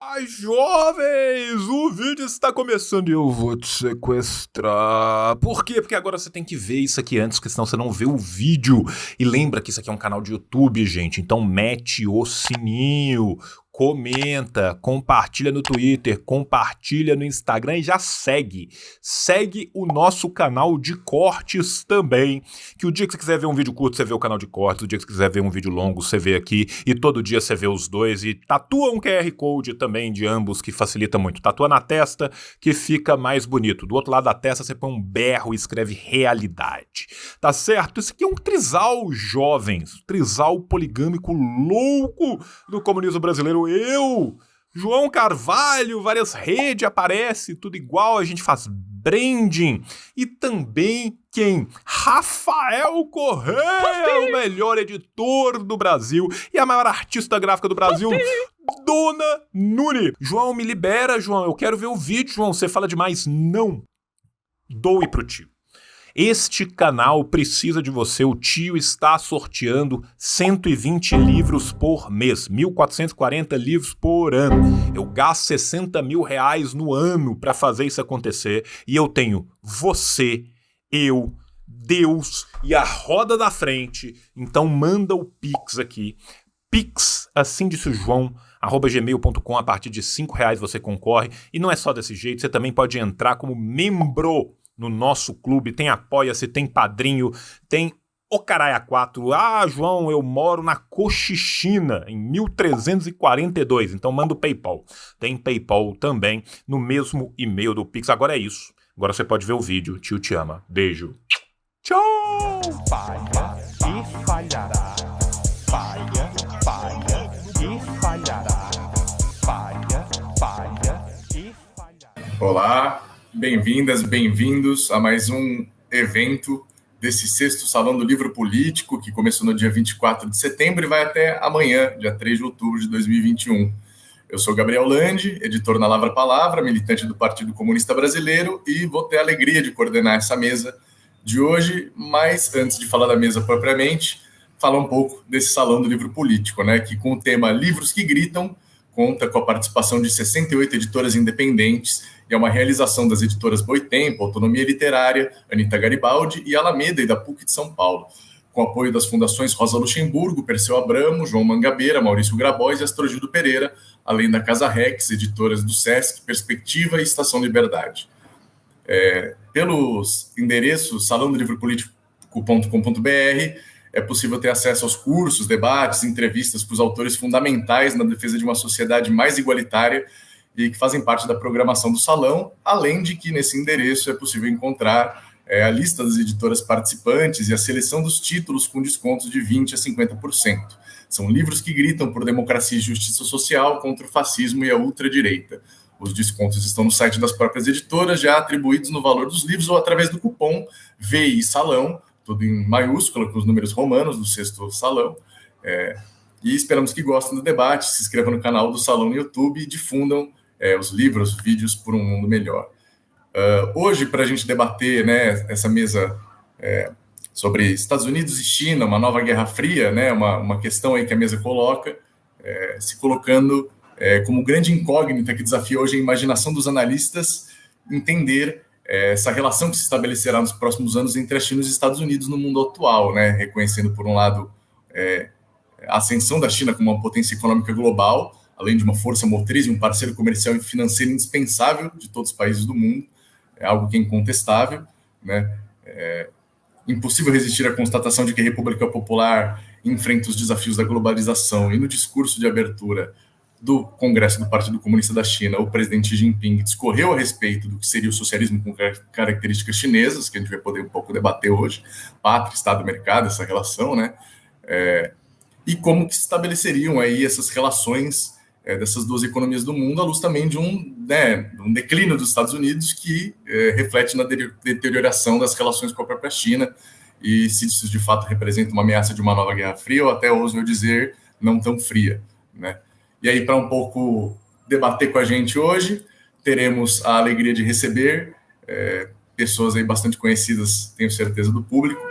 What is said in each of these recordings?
Ai, jovens, o vídeo está começando e eu vou te sequestrar. Por quê? Porque agora você tem que ver isso aqui antes, porque senão você não vê o vídeo. E lembra que isso aqui é um canal de YouTube, gente, então mete o sininho, comenta, compartilha no Twitter, compartilha no Instagram e já segue. Segue o nosso canal de cortes também, que o dia que você quiser ver um vídeo curto, você vê o canal de cortes, o dia que você quiser ver um vídeo longo, você vê aqui, e todo dia você vê os dois, e tatua um QR Code também de ambos, que facilita muito. Tatua na testa, que fica mais bonito. Do outro lado da testa, você põe um berro e escreve realidade. Tá certo? Esse aqui é um trisal, jovens. Trisal poligâmico louco do comunismo brasileiro. Eu, João Carvalho, várias redes aparece, tudo igual, a gente faz branding. E também quem? Rafael Correia, o melhor editor do Brasil e a maior artista gráfica do Brasil, Dona Nuri. João, me libera, João, eu quero ver o vídeo, João, você fala demais. Não, doe pro tio. Este canal precisa de você. O tio está sorteando 120 livros por mês, 1.440 livros por ano. Eu gasto 60 mil reais no ano para fazer isso acontecer e eu tenho você, eu, Deus e a roda da frente. Então manda o Pix aqui. Pix, assim disse o João, @gmail.com. A partir de R$ 5 você concorre. E não é só desse jeito, você também pode entrar como membro no nosso clube. Tem Apoia-se, tem Padrinho, tem o Caralho 4. Ah, João, eu moro na Cochichina, em 1342. Então manda o PayPal. Tem PayPal também no mesmo e-mail do Pix. Agora é isso. Agora você pode ver o vídeo. Tio te ama. Beijo. Tchau! Falha e falhará. Falha, falha e falhará. Falha, falha e falhará. Olá, bem-vindas, bem-vindos a mais um evento desse 6º Salão do Livro Político, que começou no dia 24 de setembro e vai até amanhã, dia 3 de outubro de 2021. Eu sou Gabriel Landi, editor na Lavra Palavra, militante do Partido Comunista Brasileiro, e vou ter a alegria de coordenar essa mesa de hoje, mas antes de falar da mesa propriamente, falar um pouco desse Salão do Livro Político, né, que com o tema Livros que Gritam, conta com a participação de 68 editoras independentes e é uma realização das editoras Boitempo, Autonomia Literária, Anita Garibaldi e Alameda e da PUC de São Paulo, com apoio das fundações Rosa Luxemburgo, Perseu Abramo, João Mangabeira, Maurício Grabois e Astrogildo Pereira, além da Casa Rex, editoras do Sesc, Perspectiva e Estação Liberdade. Pelos endereços salãodolivropolitico.com.br é possível ter acesso aos cursos, debates, entrevistas com os autores fundamentais na defesa de uma sociedade mais igualitária e que fazem parte da programação do Salão, além de que nesse endereço é possível encontrar a lista das editoras participantes e a seleção dos títulos com descontos de 20% a 50%. São livros que gritam por democracia e justiça social contra o fascismo e a ultradireita. Os descontos estão no site das próprias editoras, já atribuídos no valor dos livros ou através do cupom VI Salão, tudo em maiúscula, com os números romanos do 6º Salão. E esperamos que gostem do debate, se inscrevam no canal do Salão no YouTube e difundam os livros, vídeos por um mundo melhor. Hoje, para a gente debater, né, essa mesa sobre Estados Unidos e China, uma nova Guerra Fria, né, uma questão aí que a mesa coloca, se colocando como grande incógnita que desafia hoje a imaginação dos analistas entender essa relação que se estabelecerá nos próximos anos entre a China e os Estados Unidos no mundo atual, né, reconhecendo, por um lado, a ascensão da China como uma potência econômica global, além de uma força motriz e um parceiro comercial e financeiro indispensável de todos os países do mundo, é algo que é incontestável, né? Impossível resistir à constatação de que a República Popular enfrenta os desafios da globalização, e no discurso de abertura do Congresso do Partido Comunista da China, o presidente Xi Jinping discorreu a respeito do que seria o socialismo com características chinesas, que a gente vai poder um pouco debater hoje, pátria, Estado, mercado, essa relação, né? E como que se estabeleceriam aí essas relações dessas duas economias do mundo, à luz também de um declínio dos Estados Unidos que reflete na deterioração das relações com a própria China, e se isso de fato representa uma ameaça de uma nova Guerra Fria, ou até ouso eu dizer, não tão fria, né? E aí, para um pouco debater com a gente hoje, teremos a alegria de receber pessoas aí bastante conhecidas, tenho certeza, do público.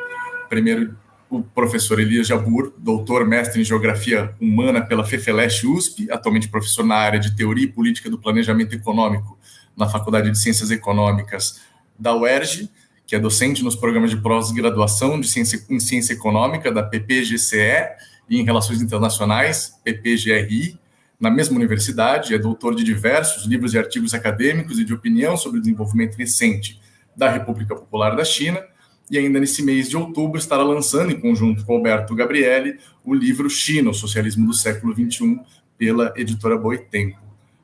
Primeiro, o professor Elias Jabbour, doutor, mestre em Geografia Humana pela FEFELESH USP, atualmente professor na área de Teoria e Política do Planejamento Econômico na Faculdade de Ciências Econômicas da UERJ, que é docente nos programas de pós-graduação em Ciência Econômica da PPGCE e em Relações Internacionais, PPGRI, na mesma universidade, é doutor de diversos livros e artigos acadêmicos e de opinião sobre o desenvolvimento recente da República Popular da China, e ainda nesse mês de outubro estará lançando, em conjunto com Alberto Gabrielli, o livro China, o Socialismo do Século XXI, pela editora Boitempo.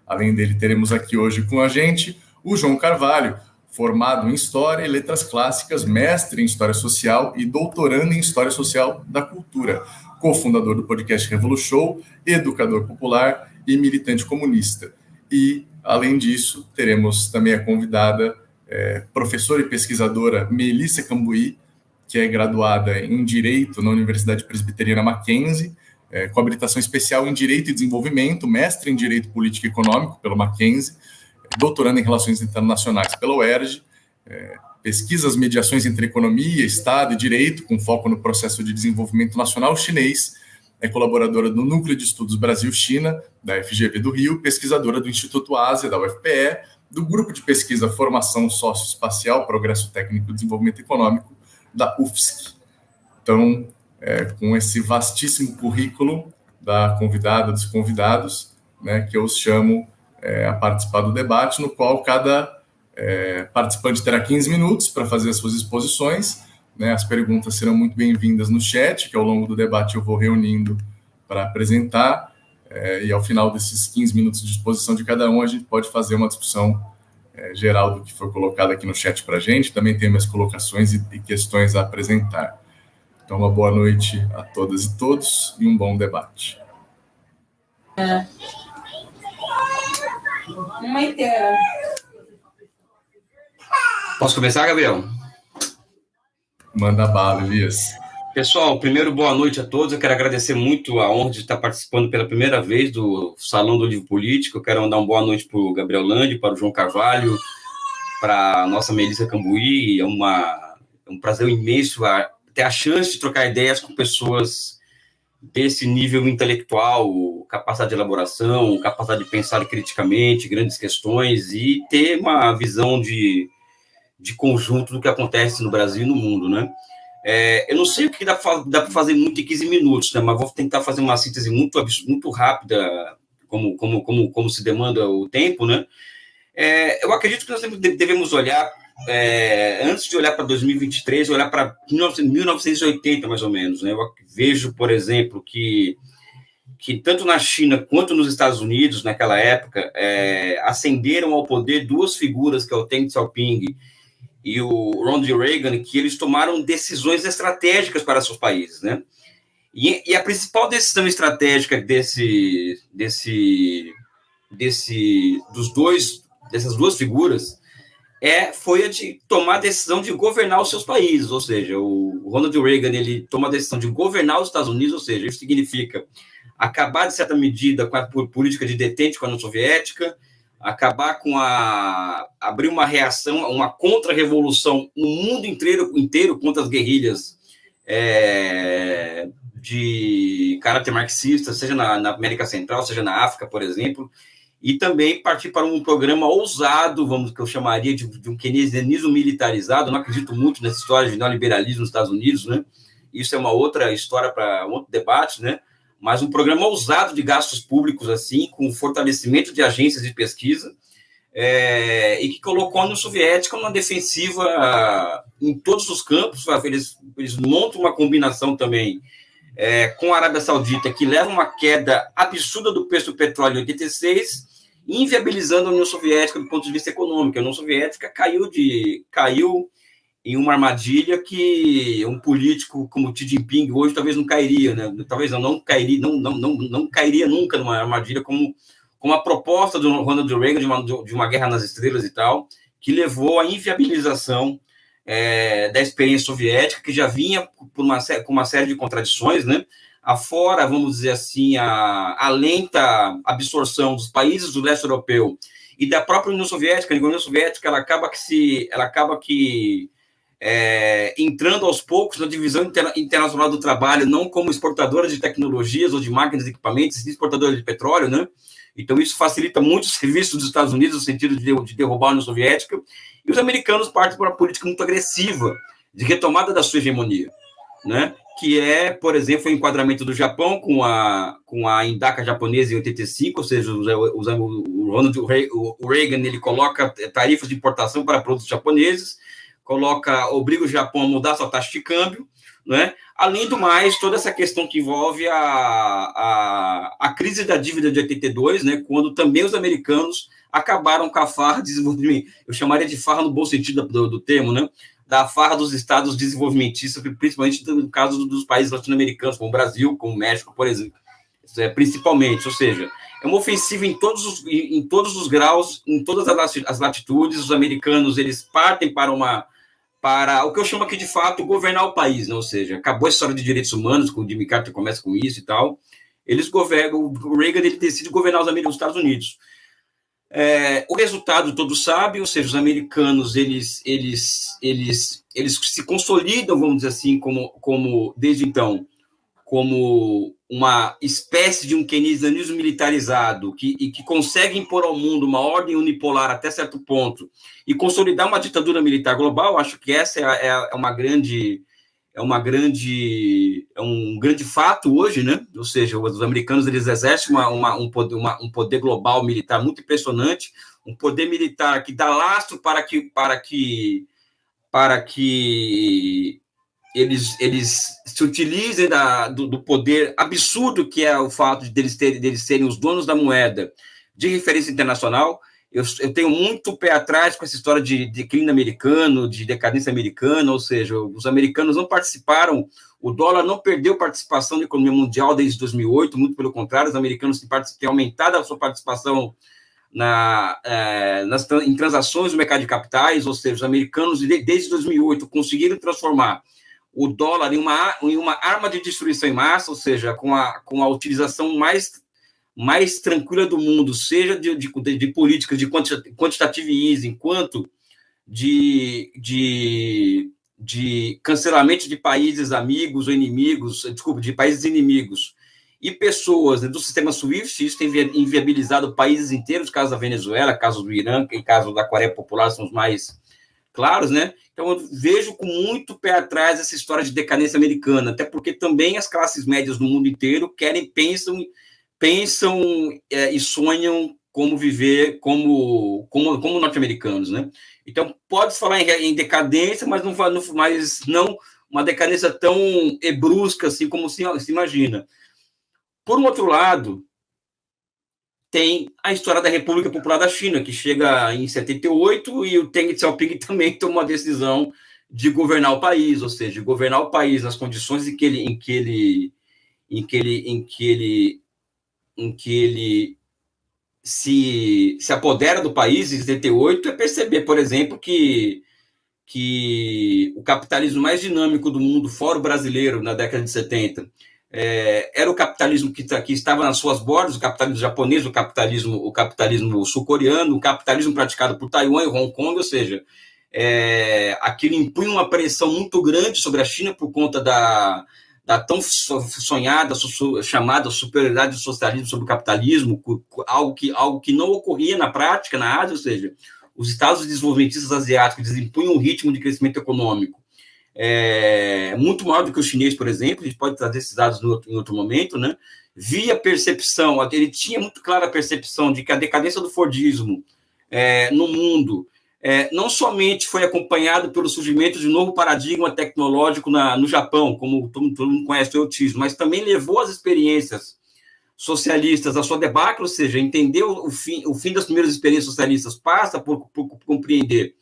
Além dele, teremos aqui hoje com a gente o João Carvalho, formado em História e Letras Clássicas, mestre em História Social e doutorando em História Social da Cultura, cofundador do podcast Revolution, educador popular e militante comunista. E, além disso, teremos também a convidada, professora e pesquisadora Melissa Cambuí, que é graduada em Direito na Universidade Presbiteriana Mackenzie, com habilitação especial em Direito e Desenvolvimento, mestre em Direito Político e Econômico pelo Mackenzie, doutorando em Relações Internacionais pela UERJ, pesquisas mediações entre economia, Estado e direito, com foco no processo de desenvolvimento nacional chinês, é colaboradora do Núcleo de Estudos Brasil-China, da FGV do Rio, pesquisadora do Instituto Ásia, da UFPE, do Grupo de Pesquisa Formação Socioespacial, Progresso Técnico e Desenvolvimento Econômico, da UFSC. Então, com esse vastíssimo currículo da convidada, dos convidados, né, que eu os chamo a participar do debate, no qual cada participante terá 15 minutos para fazer as suas exposições, né? As perguntas serão muito bem-vindas no chat, que ao longo do debate eu vou reunindo para apresentar, e ao final desses 15 minutos de exposição de cada um, a gente pode fazer uma discussão geral do que foi colocado aqui no chat para a gente. Também tem minhas colocações e questões a apresentar. Então, uma boa noite a todas e todos e um bom debate. Uma inteira. Posso começar, Gabriel? Manda bala, Elias. Pessoal, primeiro, boa noite a todos. Eu quero agradecer muito a honra de estar participando pela primeira vez do Salão do Livro Político. Eu quero mandar uma boa noite para o Gabriel Landi, para o João Carvalho, para a nossa Melissa Cambuí. É um prazer imenso ter a chance de trocar ideias com pessoas desse nível intelectual, capacidade de elaboração, capacidade de pensar criticamente, grandes questões e ter uma visão de conjunto do que acontece no Brasil e no mundo, né? Eu não sei o que dá para fazer muito em 15 minutos, né? Mas vou tentar fazer uma síntese muito rápida, como se demanda o tempo, né? Eu acredito que nós devemos olhar, antes de olhar para 2023, olhar para 1980, mais ou menos, né? Eu vejo, por exemplo, que tanto na China quanto nos Estados Unidos, naquela época, ascenderam ao poder duas figuras, que é o Deng Xiaoping e o Ronald Reagan, que eles tomaram decisões estratégicas para seus países, né? E a principal decisão estratégica dessas duas figuras foi a de tomar a decisão de governar os seus países, ou seja, o Ronald Reagan, ele toma a decisão de governar os Estados Unidos, ou seja, isso significa acabar, de certa medida, com a política de detente com a União Soviética, acabar abrir uma reação, uma contra-revolução no mundo inteiro contra as guerrilhas de caráter marxista, seja na América Central, seja na África, por exemplo, e também partir para um programa ousado, que eu chamaria de um keynesianismo militarizado. Eu não acredito muito nessa história de neoliberalismo nos Estados Unidos, né? Isso é uma outra história para um outro debate, né? Mas um programa ousado de gastos públicos, assim, com fortalecimento de agências de pesquisa, e que colocou a União Soviética numa defensiva em todos os campos. Eles montam uma combinação também com a Arábia Saudita, que leva uma queda absurda do preço do petróleo em 86, inviabilizando a União Soviética do ponto de vista econômico. A União Soviética caiu em uma armadilha que um político como Xi Jinping hoje talvez não cairia, né? Talvez não cairia nunca numa armadilha como a proposta do Ronald Reagan de uma guerra nas estrelas e tal, que levou à inviabilização da experiência soviética, que já vinha com uma série de contradições, né? Afora, vamos dizer assim, a lenta absorção dos países do leste europeu e da própria União Soviética. A União Soviética ela acaba que entrando aos poucos na divisão internacional do trabalho, não como exportadora de tecnologias ou de máquinas e equipamentos, sim exportadora de petróleo, né? Então, isso facilita muito os serviços dos Estados Unidos no sentido de derrubar a União Soviética, e os americanos partem para uma política muito agressiva de retomada da sua hegemonia, né? Que é, por exemplo, o enquadramento do Japão com a Indaka japonesa em 85, ou seja, o Reagan ele coloca tarifas de importação para produtos japoneses, obriga o Japão a mudar sua taxa de câmbio, né? Além do mais, toda essa questão que envolve a crise da dívida de 82, né? Quando também os americanos acabaram com a farra de desenvolvimento, eu chamaria de farra no bom sentido do termo, né? Da farra dos estados desenvolvimentistas, principalmente no caso dos países latino-americanos, como o Brasil, como o México, por exemplo, principalmente, ou seja, é uma ofensiva em todos os graus, em todas as latitudes. Os americanos eles partem para o que eu chamo aqui de fato governar o país, né? Ou seja, acabou a história de direitos humanos, com o Jimmy Carter começa com isso e tal. Eles governam, o Reagan ele decide governar os Estados Unidos. O resultado todos sabem, ou seja, os americanos eles se consolidam, vamos dizer assim, como desde então, como uma espécie de um keynesianismo militarizado que consegue impor ao mundo uma ordem unipolar até certo ponto e consolidar uma ditadura militar global. Acho que essa é um grande fato hoje, né? Ou seja, os americanos eles exercem um poder global militar muito impressionante, um poder militar que dá lastro para que eles se utilizem do poder absurdo que é o fato de eles serem os donos da moeda de referência internacional. Eu tenho muito pé atrás com essa história de declínio americano, de decadência americana, ou seja, os americanos não participaram, o dólar não perdeu participação na economia mundial desde 2008, muito pelo contrário, os americanos têm aumentado a sua participação em transações no mercado de capitais, ou seja, os americanos, desde 2008, conseguiram transformar o dólar em uma arma de destruição em massa, ou seja, com a utilização mais tranquila do mundo, seja de políticas de quantitative easing, quanto de cancelamento de países amigos ou inimigos, de países inimigos, e pessoas, né, do sistema SWIFT. Isso tem inviabilizado países inteiros, caso da Venezuela, caso do Irã, e caso da Coreia Popular são os mais claros, né? Então, eu vejo com muito pé atrás essa história de decadência americana, até porque também as classes médias do mundo inteiro pensam e sonham como viver como norte-americanos, né? Então, pode falar em decadência, mas não uma decadência tão brusca assim como se imagina. Por um outro lado, tem a história da República Popular da China, que chega em 78, e o Deng Xiaoping também tomou a decisão de governar o país, ou seja, de governar o país nas condições em que ele se apodera do país em 78, é perceber, por exemplo, que o capitalismo mais dinâmico do mundo, fora o brasileiro, na década de 70, era o capitalismo que estava nas suas bordas, o capitalismo japonês, o capitalismo sul-coreano, o capitalismo praticado por Taiwan e Hong Kong, ou seja, aquilo impunha uma pressão muito grande sobre a China por conta da tão sonhada, chamada superioridade do socialismo sobre o capitalismo, algo que não ocorria na prática na Ásia, ou seja, os estados desenvolvimentistas asiáticos impunham um ritmo de crescimento econômico muito maior do que o chinês, por exemplo. A gente pode trazer esses dados em outro momento, né? Via percepção, ele tinha muito clara a percepção de que a decadência do Fordismo no mundo não somente foi acompanhado pelo surgimento de um novo paradigma tecnológico no Japão, como todo mundo conhece o autismo, mas também levou as experiências socialistas à sua debacle, ou seja, entender o fim das primeiras experiências socialistas passa por compreender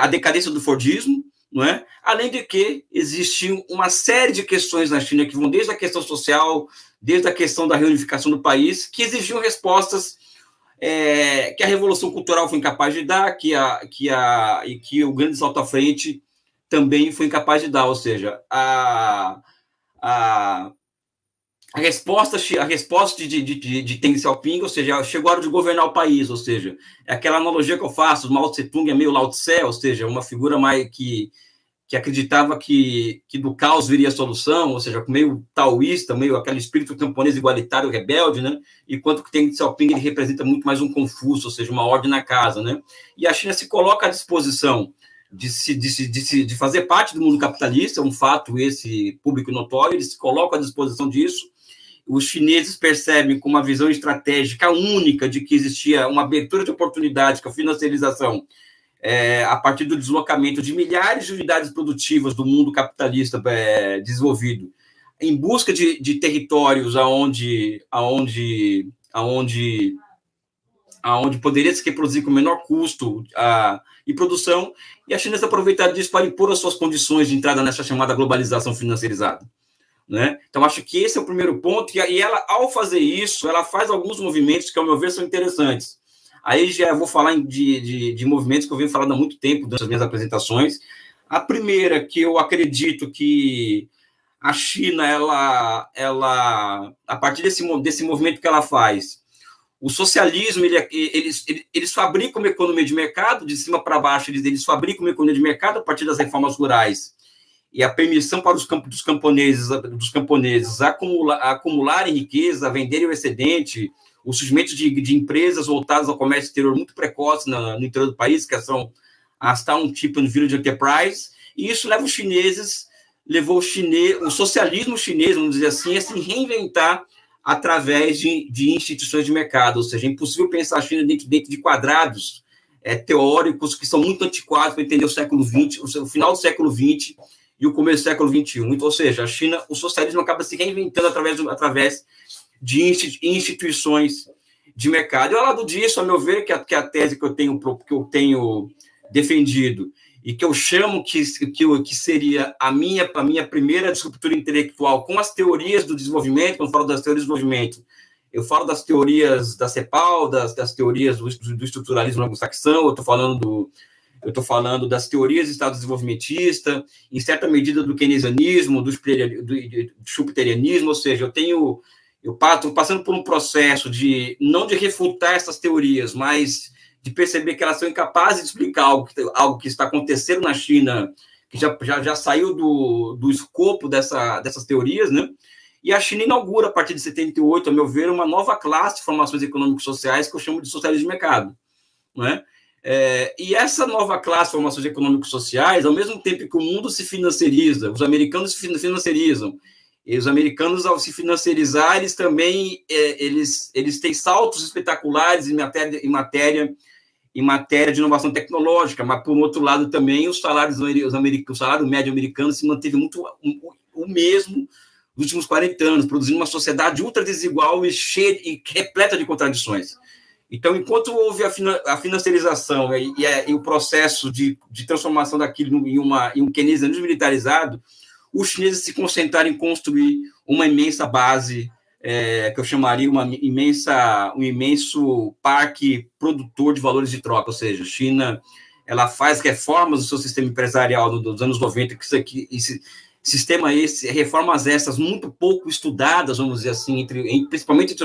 a decadência do Fordismo, não é? Além de que existe uma série de questões na China que vão desde a questão social, desde a questão da reunificação do país, que exigiam respostas que a Revolução Cultural foi incapaz de dar, e que o grande salto à frente também foi incapaz de dar, ou seja, a resposta de Deng Xiaoping, ou seja, chegou a hora de governar o país, ou seja, é aquela analogia que eu faço, Mao Tse Tung é meio Lao Tse, ou seja, uma figura mais que que acreditava que do caos viria a solução, ou seja, meio taoísta, meio aquele espírito camponês igualitário rebelde, né? Enquanto que Deng Xiaoping ele representa muito mais um Confúcio, ou seja, uma ordem na casa, né? E a China se coloca à disposição de fazer parte do mundo capitalista, um fato esse público e notório, eles se colocam à disposição disso. Os chineses percebem com uma visão estratégica única de que existia uma abertura de oportunidades com a financiarização a partir do deslocamento de milhares de unidades produtivas do mundo capitalista desenvolvido, em busca de territórios aonde poderia se reproduzir com menor custo e produção, e a China se aproveitar disso para impor as suas condições de entrada nessa chamada globalização financiarizada. Né? Então, acho que esse é o primeiro ponto, e ela, ao fazer isso, ela faz alguns movimentos que, ao meu ver, são interessantes. Aí já vou falar de movimentos que eu venho falando há muito tempo nas minhas apresentações. A primeira, que eu acredito que a China, ela a partir desse movimento que ela faz, o socialismo, eles fabricam uma economia de mercado, de cima para baixo, eles fabricam uma economia de mercado a partir das reformas rurais e a permissão para dos camponeses acumularem riqueza, venderem o excedente, o surgimento de empresas voltadas ao comércio exterior muito precoce no interior do país, que são as Town Tipo and Village Enterprise, e isso levou o socialismo chinês, vamos dizer assim, a se reinventar através de instituições de mercado, ou seja, é impossível pensar a China dentro de quadrados teóricos que são muito antiquados para entender o século XX, o final do século XX e o começo do século XXI. Então, ou seja, a China, o socialismo acaba se reinventando através de instituições de mercado. E ao lado disso, a meu ver, que a tese que eu tenho defendido e que eu chamo que seria a minha primeira disruptura intelectual com as teorias do desenvolvimento. Quando eu falo das teorias do desenvolvimento, eu falo das teorias da CEPAL, das teorias do estruturalismo anglo-saxão, eu estou falando das teorias do Estado desenvolvimentista, em certa medida do keynesianismo, do schumpeterianismo, ou seja, eu estou passando por um processo não de refutar essas teorias, mas de perceber que elas são incapazes de explicar algo que está acontecendo na China, que já saiu do escopo dessas teorias, né? E a China inaugura, a partir de 78, a meu ver, uma nova classe de formações econômicas sociais que eu chamo de socialismo de mercado, não é? E essa nova classe de formações econômicas sociais, ao mesmo tempo que o mundo se financiariza, os americanos se financiarizam, e os americanos, ao se financiarizar, eles também eles têm saltos espetaculares em matéria de inovação tecnológica, mas, por outro lado, também o salário médio americano se manteve muito o mesmo nos últimos 40 anos, produzindo uma sociedade ultra desigual e cheia e repleta de contradições. Então, enquanto houve a financiarização e o processo de transformação daquilo em um keynesianismo militarizado, os chineses se concentraram em construir uma imensa base, que eu chamaria um imenso parque produtor de valores de troca, ou seja, a China ela faz reformas do seu sistema empresarial dos anos 90, reformas essas muito pouco estudadas, vamos dizer assim, principalmente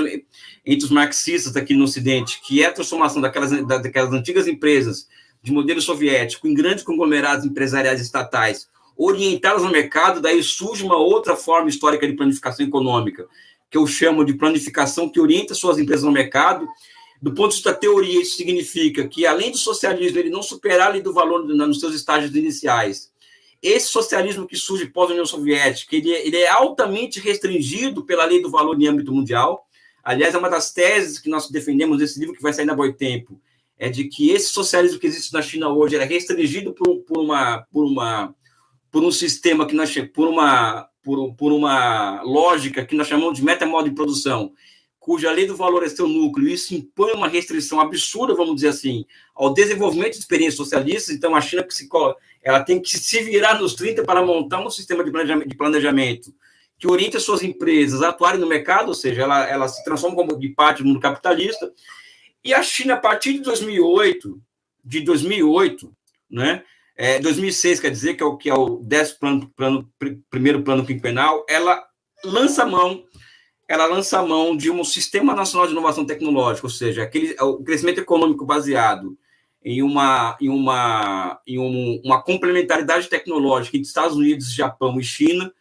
entre os marxistas aqui no Ocidente, que é a transformação daquelas antigas empresas de modelo soviético em grandes conglomerados empresariais estatais, orientadas no mercado. Daí surge uma outra forma histórica de planificação econômica, que eu chamo de planificação que orienta suas empresas no mercado. Do ponto de vista da teoria, isso significa que, além do socialismo, ele não superar a lei do valor nos seus estágios iniciais, esse socialismo que surge pós-União Soviética, ele é altamente restringido pela lei do valor em âmbito mundial. Aliás, é uma das teses que nós defendemos nesse livro, que vai sair na Boitempo, é de que esse socialismo que existe na China hoje é restringido por um sistema que por uma lógica que nós chamamos de metamodo de produção, cuja lei do valor é seu núcleo, e isso impõe uma restrição absurda, vamos dizer assim, ao desenvolvimento de experiências socialistas. Então, a China ela tem que se virar nos 30 para montar um sistema de planejamento que oriente as suas empresas a atuarem no mercado, ou seja, ela se transforma como de parte do mundo capitalista. E a China, a partir de 2008, né, 2006, quer dizer, que é o 10º primeiro plano quinquenal, ela lança a mão de um Sistema Nacional de Inovação Tecnológica, ou seja, o crescimento econômico baseado uma complementaridade tecnológica entre Estados Unidos, Japão e China,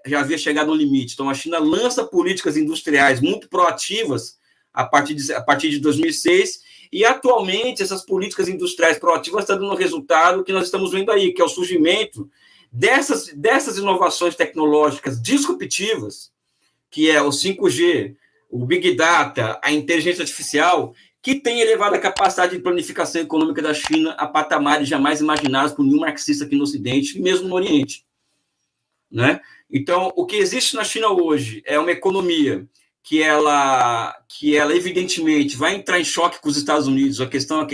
já havia chegado ao limite. Então, a China lança políticas industriais muito proativas a partir de 2006, e atualmente essas políticas industriais proativas estão dando o resultado que nós estamos vendo aí, que é o surgimento dessas inovações tecnológicas disruptivas, que é o 5G, o Big Data, a inteligência artificial, que tem elevado a capacidade de planificação econômica da China a patamares jamais imaginados por nenhum marxista aqui no Ocidente, mesmo no Oriente. Né? Então, o que existe na China hoje é uma economia que ela evidentemente vai entrar em choque com os Estados Unidos. A questão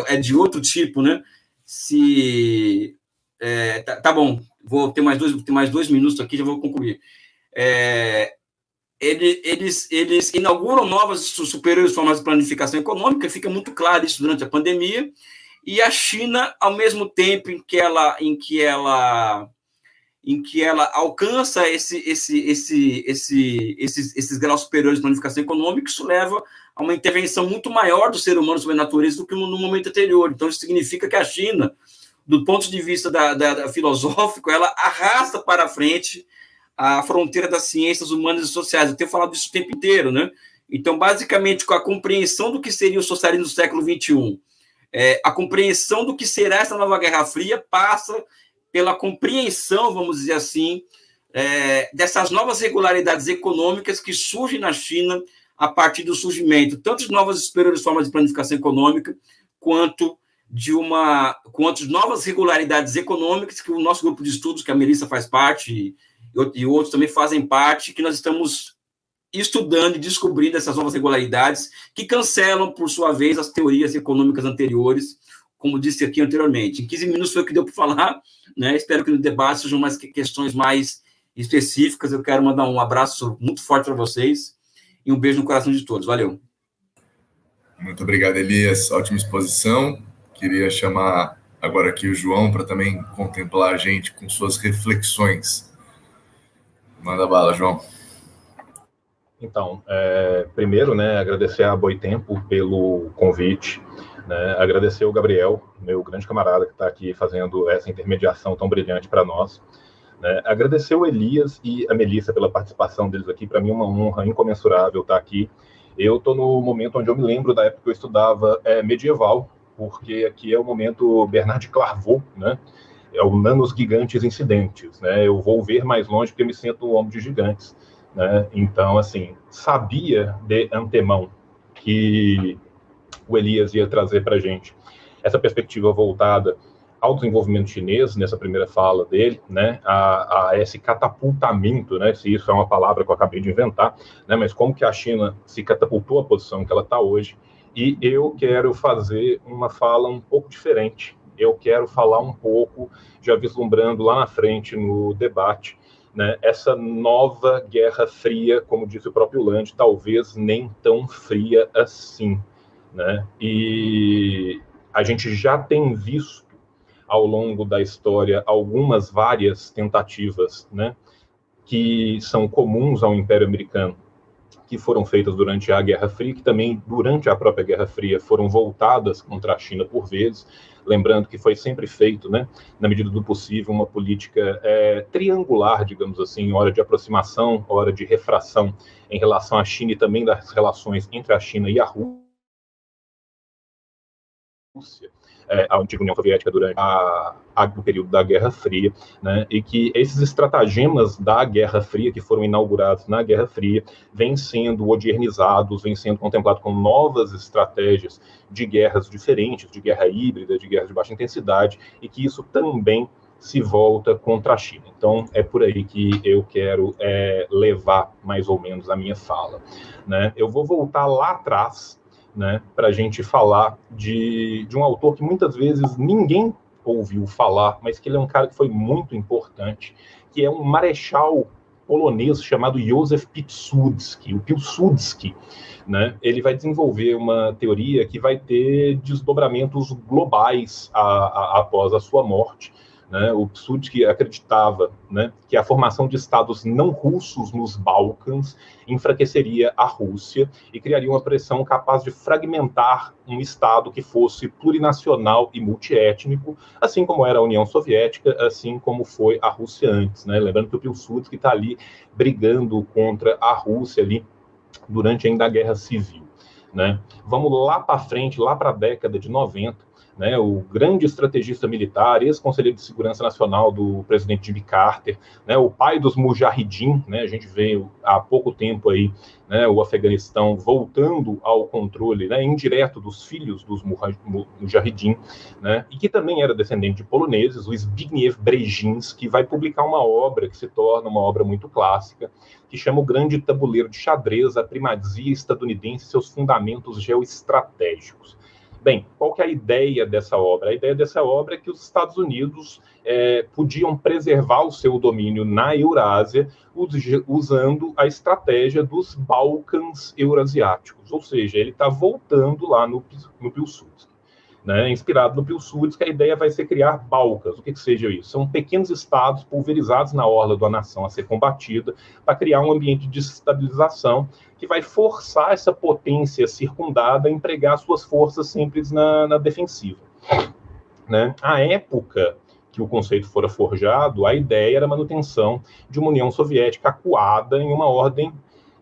é de outro tipo, né? Tá bom, vou ter mais 2 minutos aqui, já vou concluir. Eles inauguram novas superiores formas de planificação econômica, fica muito claro isso durante a pandemia, e a China, ao mesmo tempo em que ela alcança esses graus superiores de planificação econômica, isso leva a uma intervenção muito maior do ser humano sobre a natureza do que no momento anterior. Então, isso significa que a China, do ponto de vista da filosófico, ela arrasta para frente a fronteira das ciências humanas e sociais. Eu tenho falado isso o tempo inteiro, né? Então, basicamente, com a compreensão do que seria o socialismo do século XXI, a compreensão do que será essa nova Guerra Fria passa pela compreensão, vamos dizer assim, dessas novas regularidades econômicas que surgem na China a partir do surgimento tanto de novas e superiores formas de planificação econômica, quanto de novas regularidades econômicas que o nosso grupo de estudos, que a Melissa faz parte, e outros também fazem parte, que nós estamos estudando e descobrindo essas novas regularidades que cancelam, por sua vez, as teorias econômicas anteriores, como disse aqui anteriormente. Em 15 minutos foi o que deu para falar, né? Espero que no debate sejam mais questões mais específicas. Eu quero mandar um abraço muito forte para vocês e um beijo no coração de todos. Valeu. Muito obrigado, Elias. Ótima exposição. Queria chamar agora aqui o João para também contemplar a gente com suas reflexões. Manda bala, João. Então, primeiro, né, agradecer a Boitempo pelo convite, né, agradecer o Gabriel, meu grande camarada, que está aqui fazendo essa intermediação tão brilhante para nós, né, agradecer o Elias e a Melissa pela participação deles aqui. Para mim é uma honra incomensurável estar aqui. Eu estou no momento onde eu me lembro da época que eu estudava medieval, porque aqui é o momento Bernard de Clairvaux, né, é o Nanos Gigantes Incidentes, né, eu vou ver mais longe porque eu me sinto um homem de gigantes. Né? Então, assim, sabia de antemão que o Elias ia trazer para a gente essa perspectiva voltada ao desenvolvimento chinês, nessa primeira fala dele, né? a esse catapultamento, né? Se isso é uma palavra que eu acabei de inventar, né? Mas como que a China se catapultou à posição que ela está hoje. E eu quero fazer uma fala um pouco diferente. Eu quero falar um pouco, já vislumbrando lá na frente no debate, né, essa nova Guerra Fria, como disse o próprio Lande, talvez nem tão fria assim. Né? E a gente já tem visto, ao longo da história, várias tentativas, né, que são comuns ao Império Americano, que foram feitas durante a Guerra Fria, que também, durante a própria Guerra Fria, foram voltadas contra a China por vezes, lembrando que foi sempre feito, né, na medida do possível, uma política triangular, digamos assim, hora de aproximação, hora de refração em relação à China e também das relações entre a China e a Rússia, a antiga União Soviética durante o período da Guerra Fria, né, e que esses estratagemas da Guerra Fria, que foram inaugurados na Guerra Fria, vêm sendo modernizados, vêm sendo contemplados com novas estratégias de guerras diferentes, de guerra híbrida, de guerra de baixa intensidade, e que isso também se volta contra a China. Então, é por aí que eu quero levar mais ou menos a minha fala. Né? Eu vou voltar lá atrás, né, para a gente falar de um autor que muitas vezes ninguém ouviu falar, mas que ele é um cara que foi muito importante, que é um marechal polonês chamado Józef Piłsudski, o Piłsudski. Né, ele vai desenvolver uma teoria que vai ter desdobramentos globais após a sua morte. né? O Piłsudski acreditava, né, que a formação de estados não russos nos Balcãs enfraqueceria a Rússia e criaria uma pressão capaz de fragmentar um estado que fosse plurinacional e multiétnico, assim como era a União Soviética, assim como foi a Rússia antes, né? Lembrando que o Piłsudski está ali brigando contra a Rússia ali durante ainda a Guerra Civil, né? Vamos lá para frente, lá para a década de 90, né, o grande estrategista militar, ex-conselheiro de segurança nacional do presidente Jimmy Carter, né, o pai dos Mujahideen, né, a gente vê há pouco tempo aí, né, o Afeganistão voltando ao controle, né, indireto dos filhos dos Mujahideen, né, e que também era descendente de poloneses, o Zbigniew Brzezinski, que vai publicar uma obra que se torna uma obra muito clássica, que chama O Grande Tabuleiro de Xadrez, a Primazia Estadunidense e seus Fundamentos Geoestratégicos. Bem, qual que é a ideia dessa obra? A ideia dessa obra é que os Estados Unidos podiam preservar o seu domínio na Eurásia usando a estratégia dos Balcãs eurasiáticos, ou seja, ele está voltando lá no Piłsudski. Né, inspirado no Piłsudski, a ideia vai ser criar Balcãs. O que seja isso? São pequenos estados pulverizados na orla da nação a ser combatida para criar um ambiente de estabilização que vai forçar essa potência circundada a empregar suas forças sempre na defensiva. Né? À época que o conceito fora forjado, a ideia era a manutenção de uma União Soviética acuada em uma ordem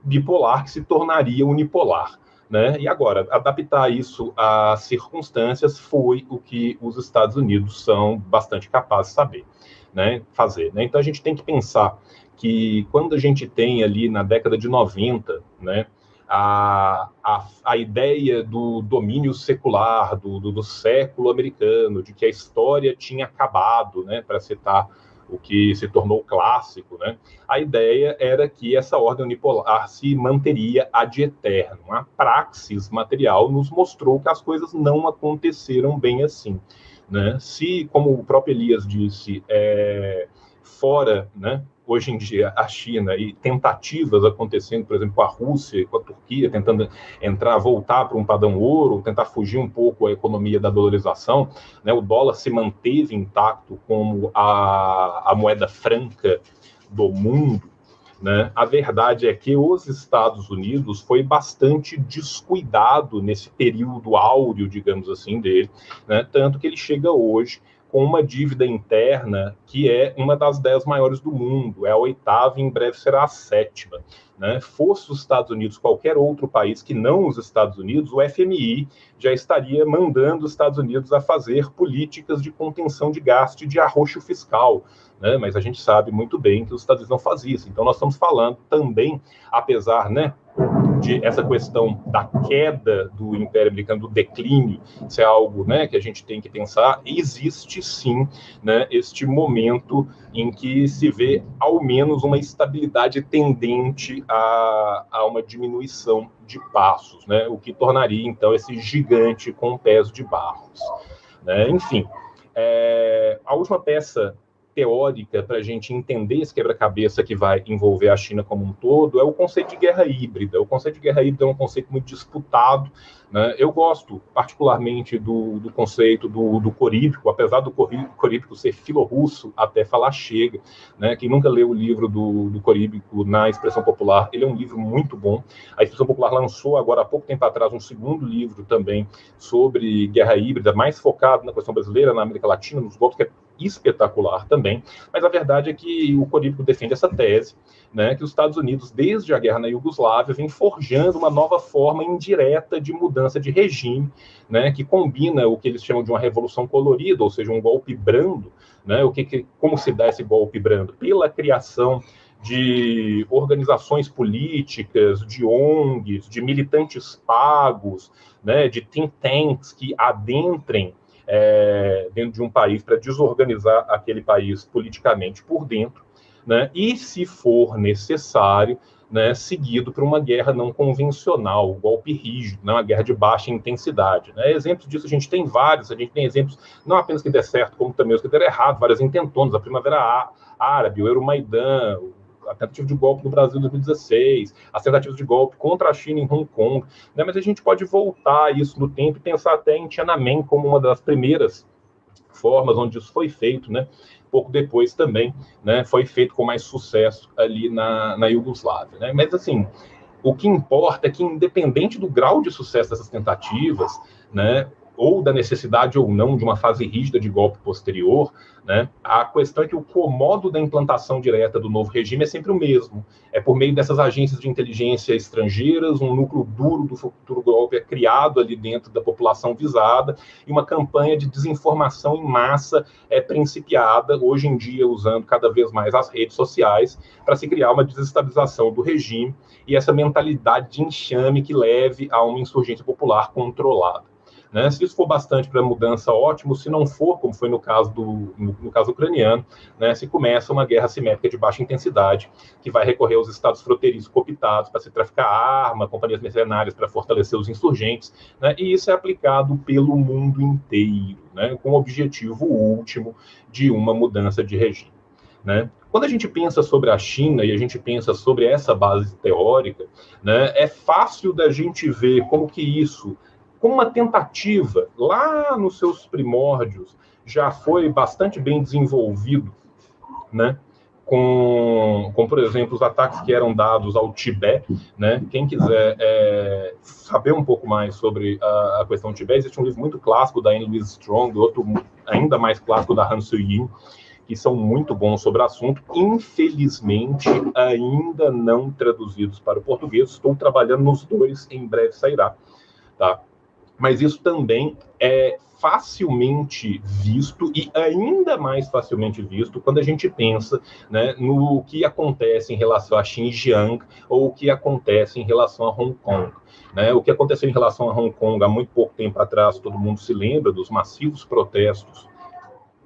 bipolar que se tornaria unipolar. Né? E agora, adaptar isso às circunstâncias foi o que os Estados Unidos são bastante capazes de saber, né? Fazer. Né? Então, a gente tem que pensar que quando a gente tem ali na década de 90, né, a ideia do domínio secular, do século americano, de que a história tinha acabado, né, para citar o que se tornou clássico, né? A ideia era que essa ordem unipolar se manteria ad eterno. A praxis material nos mostrou que as coisas não aconteceram bem assim, né? Se, como o próprio Elias disse, fora, né, hoje em dia, a China e tentativas acontecendo, por exemplo, com a Rússia e com a Turquia, tentando voltar para um padrão ouro, tentar fugir um pouco a economia da dolarização, né? O dólar se manteve intacto como a moeda franca do mundo, né? A verdade é que os Estados Unidos foi bastante descuidado nesse período áureo, digamos assim, dele, né? Tanto que ele chega hoje com uma dívida interna que é uma das 10 maiores do mundo, é a 8ª e em breve será a 7ª. Né? Fosse os Estados Unidos qualquer outro país que não os Estados Unidos, o FMI já estaria mandando os Estados Unidos a fazer políticas de contenção de gasto e de arroxo fiscal. Né? Mas a gente sabe muito bem que os Estados Unidos não fazem isso. Então nós estamos falando também, apesar, né, de essa questão da queda do Império Americano, do declínio, isso é algo, né, que a gente tem que pensar, existe sim, né, este momento em que se vê ao menos uma estabilidade tendente a uma diminuição de passos, né, o que tornaria então esse gigante com pés de barros. Né? Enfim, a última peça teórica para a gente entender esse quebra-cabeça que vai envolver a China como um todo é o conceito de guerra híbrida. O conceito de guerra híbrida é um conceito muito disputado, né? Eu gosto particularmente do conceito do Coríbico, apesar do Coríbico ser filorrusso até falar chega, né? Quem nunca leu o livro do Coríbico na Expressão Popular, ele é um livro muito bom. A Expressão Popular lançou agora há pouco tempo atrás um segundo livro também sobre guerra híbrida, mais focado na questão brasileira, na América Latina, nos golpes, que é espetacular também, mas a verdade é que o Coríbico defende essa tese, né, que os Estados Unidos, desde a guerra na Iugoslávia, vem forjando uma nova forma indireta de mudança de regime, né, que combina o que eles chamam de uma revolução colorida, ou seja, um golpe brando, né, como se dá esse golpe brando? Pela criação de organizações políticas, de ONGs, de militantes pagos, né, de think tanks que adentrem dentro de um país para desorganizar aquele país politicamente por dentro, né? E, se for necessário, né, seguido por uma guerra não convencional, um golpe rígido, né, uma guerra de baixa intensidade. Né? Exemplos disso a gente tem vários, a gente tem exemplos não apenas que der certo, como também os que deram errado, várias intentonas, a Primavera Árabe, o Euromaidan, a tentativa de golpe no Brasil em 2016, as tentativas de golpe contra a China em Hong Kong, né? Mas a gente pode voltar isso no tempo e pensar até em Tiananmen como uma das primeiras formas onde isso foi feito, né? Pouco depois também, né, foi feito com mais sucesso ali na Iugoslávia, né? Mas, assim, o que importa é que, independente do grau de sucesso dessas tentativas, né, ou da necessidade ou não de uma fase rígida de golpe posterior, né, a questão é que o comodo da implantação direta do novo regime é sempre o mesmo. É por meio dessas agências de inteligência estrangeiras, um núcleo duro do futuro golpe é criado ali dentro da população visada, e uma campanha de desinformação em massa é principiada, hoje em dia usando cada vez mais as redes sociais, para se criar uma desestabilização do regime e essa mentalidade de enxame que leve a uma insurgência popular controlada. Né? Se isso for bastante para a mudança, ótimo. Se não for, como foi no caso ucraniano, né, se começa uma guerra assimétrica de baixa intensidade, que vai recorrer aos estados fronteiriços cooptados para se traficar arma, companhias mercenárias para fortalecer os insurgentes, né, e isso é aplicado pelo mundo inteiro, né, com o objetivo último de uma mudança de regime. Né? Quando a gente pensa sobre a China e a gente pensa sobre essa base teórica, né, é fácil da gente ver como que isso, como uma tentativa, lá nos seus primórdios, já foi bastante bem desenvolvido, né? Com, por exemplo, os ataques que eram dados ao Tibete, né? Quem quiser saber um pouco mais sobre a questão do Tibete, existe um livro muito clássico da Anne Louise Strong, outro ainda mais clássico da Han Soo-yin, que são muito bons sobre o assunto, infelizmente ainda não traduzidos para o português. Estou trabalhando nos dois, em breve sairá, tá? Mas isso também é facilmente visto, e ainda mais facilmente visto, quando a gente pensa, né, no que acontece em relação a Xinjiang ou o que acontece em relação a Hong Kong. Né? O que aconteceu em relação a Hong Kong há muito pouco tempo atrás, todo mundo se lembra dos massivos protestos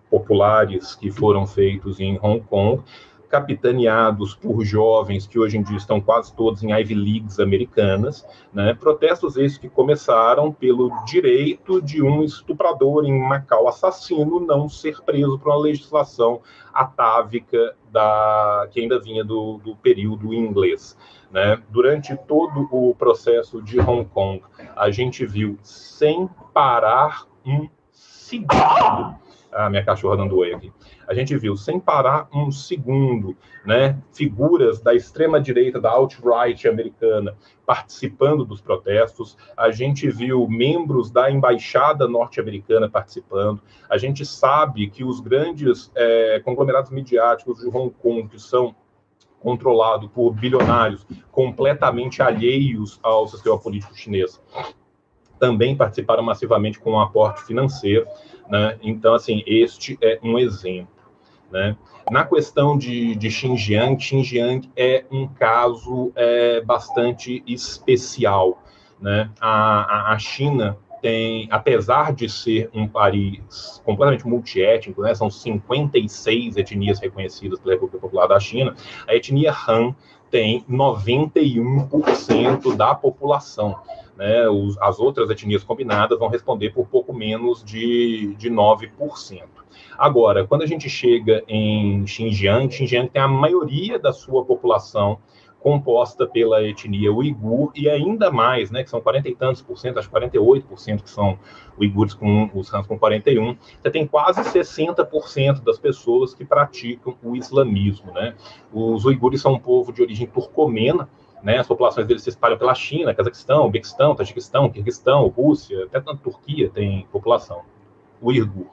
populares que foram feitos em Hong Kong, capitaneados por jovens que hoje em dia estão quase todos em Ivy Leagues americanas, né? Protestos esses que começaram pelo direito de um estuprador em Macau assassino não ser preso por uma legislação atávica que ainda vinha do período inglês. Né? Durante todo o processo de Hong Kong, a gente viu sem parar um segundo. A minha cachorra dando oi aqui. A gente viu, sem parar um segundo, né, figuras da extrema-direita, da alt-right americana, participando dos protestos. A gente viu membros da embaixada norte-americana participando. A gente sabe que os grandes conglomerados midiáticos de Hong Kong, que são controlados por bilionários completamente alheios ao sistema político chinês, também participaram massivamente com um aporte financeiro. Né? Então, assim, este é um exemplo. Né? Na questão de Xinjiang é um caso bastante especial. Né? A China tem, apesar de ser um país completamente multiétnico, né? São 56 etnias reconhecidas pela República Popular da China, a etnia Han tem 91% da população. Né, as outras etnias combinadas vão responder por pouco menos de 9%. Agora, quando a gente chega em Xinjiang tem a maioria da sua população composta pela etnia uigur, e ainda mais, né, que são 40 e tantos por cento, acho que 48% que são uigures, com os Han com 41%, você tem quase 60% das pessoas que praticam o islamismo. Né? Os uigures são um povo de origem turcomena, né, as populações deles se espalham pela China, Cazaquistão, Uzbequistão, Tajiquistão, Quirguistão, Rússia, até na Turquia tem população uigur.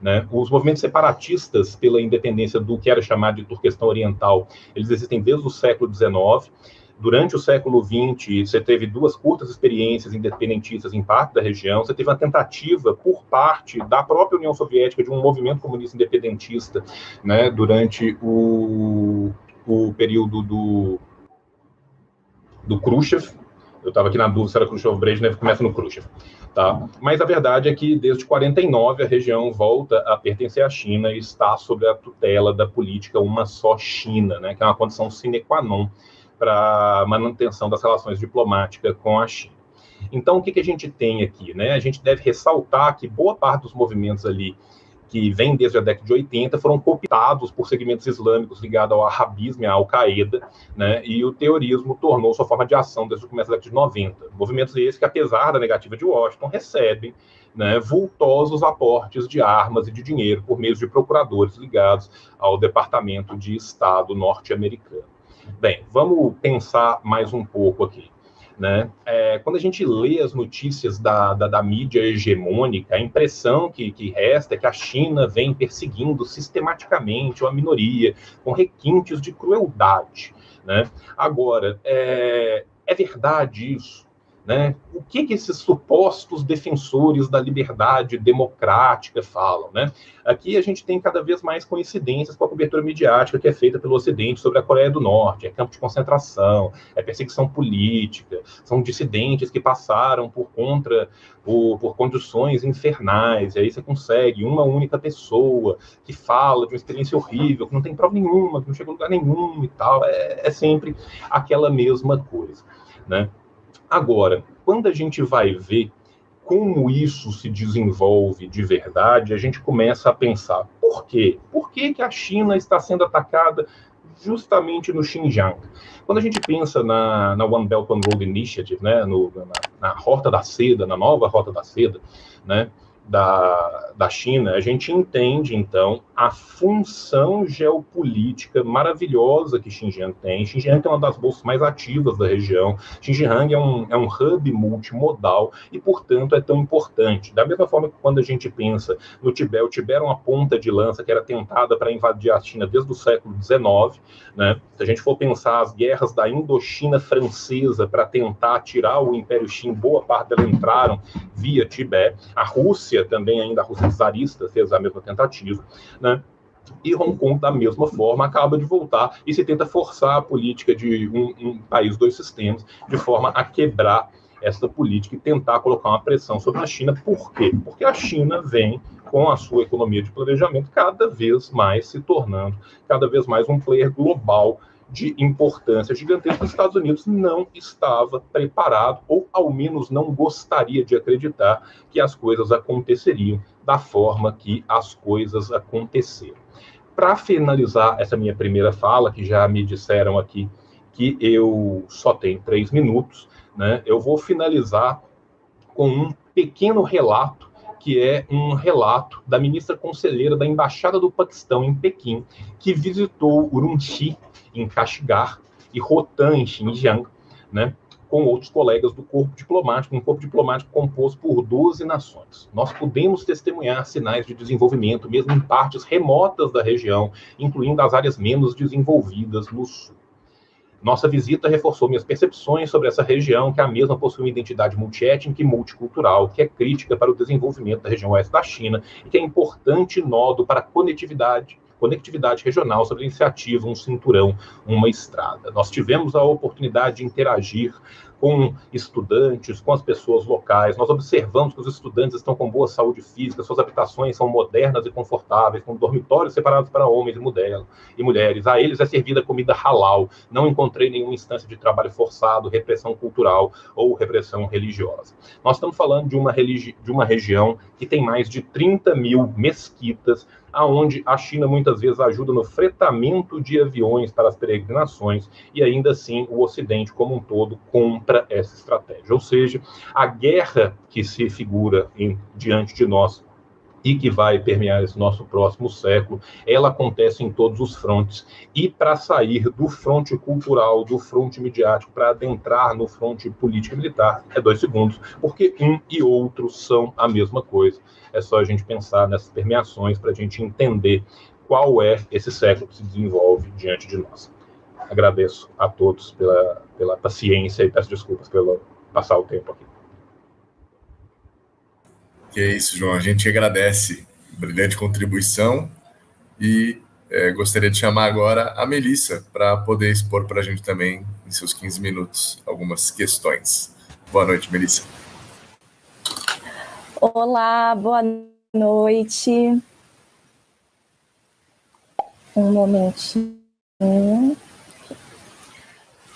Né? Os movimentos separatistas pela independência do que era chamado de Turquestão Oriental, eles existem desde o século XIX. Durante o século XX, você teve duas curtas experiências independentistas em parte da região, você teve uma tentativa por parte da própria União Soviética de um movimento comunista independentista, né, durante o período do Khrushchev. Eu estava aqui na dúvida se era Khrushchev ou Brezhnev, começa no Khrushchev. Tá? Mas a verdade é que, desde 49, a região volta a pertencer à China e está sob a tutela da política uma só China, né, que é uma condição sine qua non para a manutenção das relações diplomáticas com a China. Então, o que a gente tem aqui? Né? A gente deve ressaltar que boa parte dos movimentos ali que vem desde a década de 80, foram cooptados por segmentos islâmicos ligados ao arabismo e à Al-Qaeda, né, e o terrorismo tornou sua forma de ação desde o começo da década de 90. Movimentos esses que, apesar da negativa de Washington, recebem né, vultosos aportes de armas e de dinheiro por meio de procuradores ligados ao Departamento de Estado norte-americano. Bem, vamos pensar mais um pouco aqui. Né? Quando a gente lê as notícias da mídia hegemônica, a impressão que resta é que a China vem perseguindo sistematicamente uma minoria com requintes de crueldade. Né? Agora, é verdade isso? Né? O que esses supostos defensores da liberdade democrática falam? Né? Aqui a gente tem cada vez mais coincidências com a cobertura midiática que é feita pelo Ocidente sobre a Coreia do Norte. É campo de concentração, é perseguição política, são dissidentes que passaram por condições infernais, e aí você consegue uma única pessoa que fala de uma experiência horrível, que não tem prova nenhuma, que não chega a lugar nenhum e tal. É sempre aquela mesma coisa. Né? Agora, quando a gente vai ver como isso se desenvolve de verdade, a gente começa a pensar, por quê? Por que a China está sendo atacada justamente no Xinjiang? Quando a gente pensa na One Belt One Road Initiative, né, na Rota da Seda, na nova Rota da Seda, né, da China, a gente entende, então, a função geopolítica maravilhosa que Xinjiang tem. Xinjiang é uma das bolsas mais ativas da região. Xinjiang é um hub multimodal e, portanto, é tão importante. Da mesma forma que quando a gente pensa no Tibete, o Tibete era uma ponta de lança que era tentada para invadir a China desde o século XIX. Né? Se a gente for pensar as guerras da Indochina francesa para tentar tirar o Império Qing, boa parte delas entraram via Tibete. A Rússia também, ainda a Rússia czarista, fez a mesma tentativa, né? E Hong Kong, da mesma forma, acaba de voltar e se tenta forçar a política de um país, dois sistemas, de forma a quebrar essa política e tentar colocar uma pressão sobre a China. Por quê? Porque a China vem, com a sua economia de planejamento, cada vez mais se tornando, cada vez mais um player global de importância gigantesca. Os Estados Unidos não estava preparado, ou ao menos não gostaria de acreditar que as coisas aconteceriam da forma que as coisas aconteceram. Para finalizar essa minha primeira fala, que já me disseram aqui que eu só tenho 3 minutos, né, eu vou finalizar com um pequeno relato, que é um relato da ministra conselheira da Embaixada do Paquistão em Pequim, que visitou Urumqi, em Kashgar, e Rotan, em Xinjiang, né, com outros colegas do corpo diplomático, um corpo diplomático composto por 12 nações. Nós pudemos testemunhar sinais de desenvolvimento, mesmo em partes remotas da região, incluindo as áreas menos desenvolvidas no sul. Nossa visita reforçou minhas percepções sobre essa região, que a mesma possui uma identidade multiétnica e multicultural, que é crítica para o desenvolvimento da região oeste da China e que é importante nodo para a conectividade regional sobre a iniciativa Um Cinturão, Uma Estrada. Nós tivemos a oportunidade de interagir com estudantes, com as pessoas locais. Nós observamos que os estudantes estão com boa saúde física, suas habitações são modernas e confortáveis, com dormitórios separados para homens e mulheres. A eles é servida comida halal. Não encontrei nenhuma instância de trabalho forçado, repressão cultural ou repressão religiosa. Nós estamos falando de uma região que tem mais de 30 mil mesquitas, aonde a China muitas vezes ajuda no fretamento de aviões para as peregrinações, e ainda assim o Ocidente como um todo compra essa estratégia. Ou seja, a guerra que se figura diante de nós e que vai permear esse nosso próximo século, ela acontece em todos os frontes. E para sair do fronte cultural, do fronte midiático, para adentrar no fronte político e militar, é 2 segundos, porque um e outro são a mesma coisa. É só a gente pensar nessas permeações para a gente entender qual é esse século que se desenvolve diante de nós. Agradeço a todos pela paciência e peço desculpas pelo passar o tempo aqui. Que é isso, João. A gente agradece a brilhante contribuição e gostaria de chamar agora a Melissa para poder expor para a gente também, em seus 15 minutos, algumas questões. Boa noite, Melissa. Olá, boa noite. Um momentinho.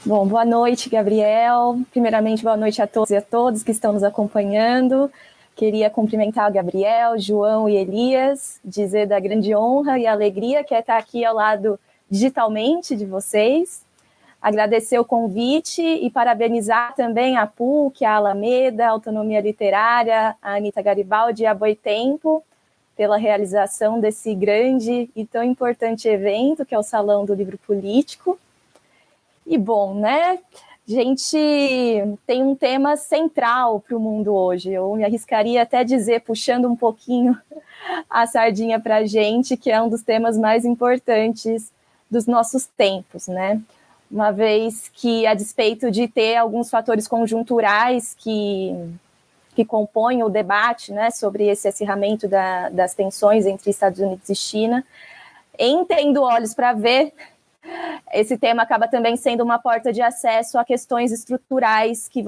Bom, boa noite, Gabriel. Primeiramente, boa noite a todos e a todas que estão nos acompanhando. Queria cumprimentar o Gabriel, João e Elias, dizer da grande honra e alegria que é estar aqui ao lado digitalmente de vocês. agradecer o convite e parabenizar também a PUC, a Alameda, a Autonomia Literária, a Anita Garibaldi e a Boitempo pela realização desse grande e tão importante evento, que é o Salão do Livro Político. E, bom, né, a gente tem um tema central para o mundo hoje. Eu me arriscaria até dizer, puxando um pouquinho a sardinha para a gente, que é um dos temas mais importantes dos nossos tempos, né? Uma vez que, a despeito de ter alguns fatores conjunturais que compõem o debate, né, sobre esse acirramento das tensões entre Estados Unidos e China, em Tendo Olhos para Ver, esse tema acaba também sendo uma porta de acesso a questões estruturais que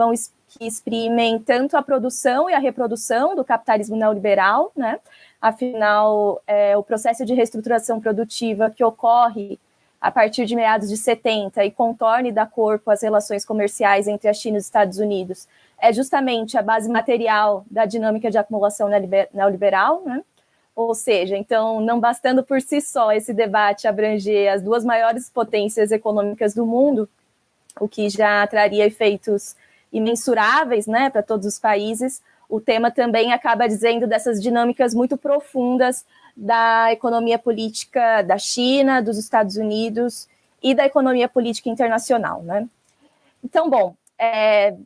exprimem tanto a produção e a reprodução do capitalismo neoliberal, né? Afinal, o processo de reestruturação produtiva que ocorre a partir de meados de 70 e contorna e dá corpo às relações comerciais entre a China e os Estados Unidos é justamente a base material da dinâmica de acumulação neoliberal, né? Ou seja, então, não bastando por si só esse debate abranger as duas maiores potências econômicas do mundo, o que já traria efeitos imensuráveis, né, para todos os países, o tema também acaba dizendo dessas dinâmicas muito profundas da economia política da China, dos Estados Unidos e da economia política internacional, né? Então, bom,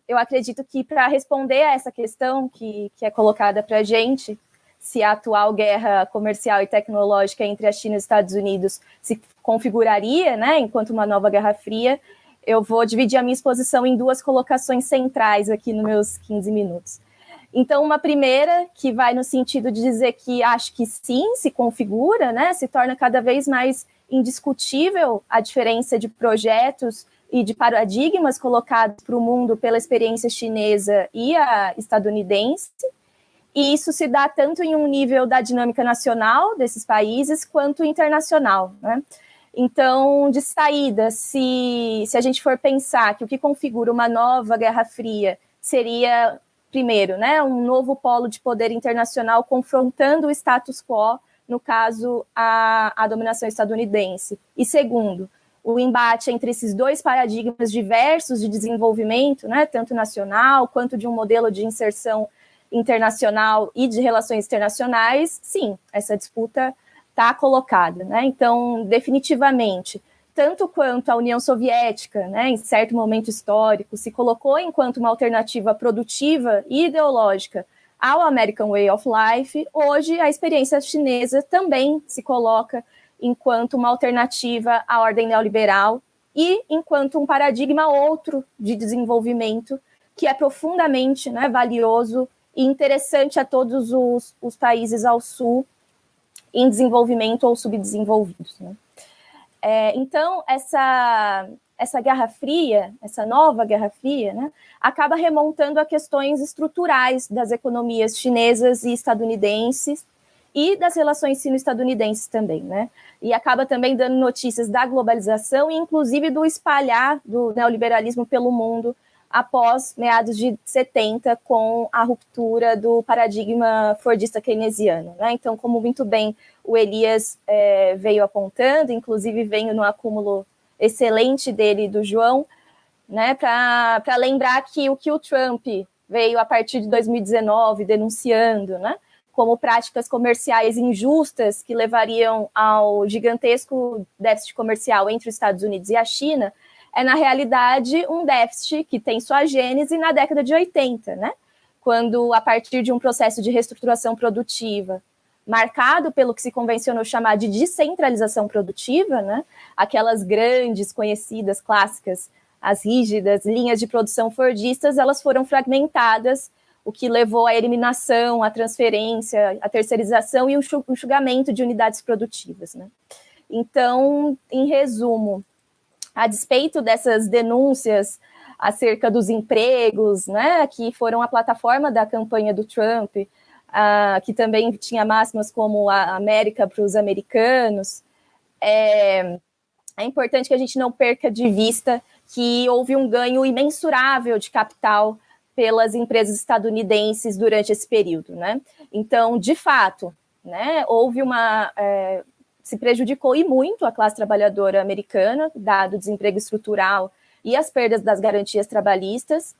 eu acredito que para responder a essa questão que é colocada para a gente, se a atual guerra comercial e tecnológica entre a China e os Estados Unidos se configuraria, né, enquanto uma nova Guerra Fria, eu vou dividir a minha exposição em duas colocações centrais aqui nos meus 15 minutos. Então, uma primeira, que vai no sentido de dizer que acho que sim, se configura, né, se torna cada vez mais indiscutível a diferença de projetos e de paradigmas colocados para o mundo pela experiência chinesa e a estadunidense. E isso se dá tanto em um nível da dinâmica nacional desses países, quanto internacional, né? Então, de saída, se a gente for pensar que o que configura uma nova Guerra Fria seria, primeiro, né, um novo polo de poder internacional confrontando o status quo, no caso, a dominação estadunidense. E segundo, o embate entre esses dois paradigmas diversos de desenvolvimento, né, tanto nacional quanto de um modelo de inserção internacional e de relações internacionais, sim, essa disputa está colocada, né? Então, definitivamente, tanto quanto a União Soviética, né, em certo momento histórico, se colocou enquanto uma alternativa produtiva e ideológica ao American Way of Life, hoje a experiência chinesa também se coloca enquanto uma alternativa à ordem neoliberal e enquanto um paradigma outro de desenvolvimento que é profundamente, né, valioso e interessante a todos os países ao sul em desenvolvimento ou subdesenvolvidos, né? Então, essa Guerra Fria, essa nova Guerra Fria, né, acaba remontando a questões estruturais das economias chinesas e estadunidenses e das relações sino-estadunidenses também, né? E acaba também dando notícias da globalização e, inclusive, do espalhar do neoliberalismo pelo mundo após meados de 70, com a ruptura do paradigma fordista keynesiano, né? Então, como muito bem o Elias veio apontando, inclusive veio no acúmulo excelente dele, do João, né, para lembrar que o Trump veio a partir de 2019 denunciando, né, como práticas comerciais injustas que levariam ao gigantesco déficit comercial entre os Estados Unidos e a China, na realidade, um déficit que tem sua gênese na década de 80, né? Quando, a partir de um processo de reestruturação produtiva, marcado pelo que se convencionou chamar de descentralização produtiva, né? Aquelas grandes, conhecidas, clássicas, as rígidas linhas de produção fordistas, elas foram fragmentadas, o que levou à eliminação, à transferência, à terceirização e o enxugamento de unidades produtivas, né? Então, em resumo, a despeito dessas denúncias acerca dos empregos, né, que foram a plataforma da campanha do Trump, que também tinha máximas como a América para os americanos, é importante que a gente não perca de vista que houve um ganho imensurável de capital pelas empresas estadunidenses durante esse período, né? Então, de fato, né, houve se prejudicou e muito a classe trabalhadora americana, dado o desemprego estrutural e as perdas das garantias trabalhistas,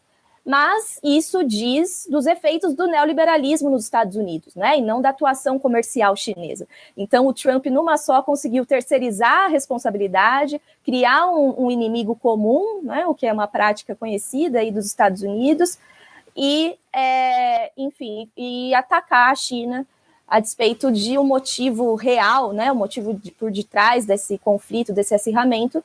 mas isso diz dos efeitos do neoliberalismo nos Estados Unidos, né, e não da atuação comercial chinesa. Então, o Trump, numa só, conseguiu terceirizar a responsabilidade, criar um inimigo comum, né, o que é uma prática conhecida aí dos Estados Unidos, e, enfim, e atacar a China a despeito de um motivo real, né, o motivo por detrás desse conflito, desse acirramento,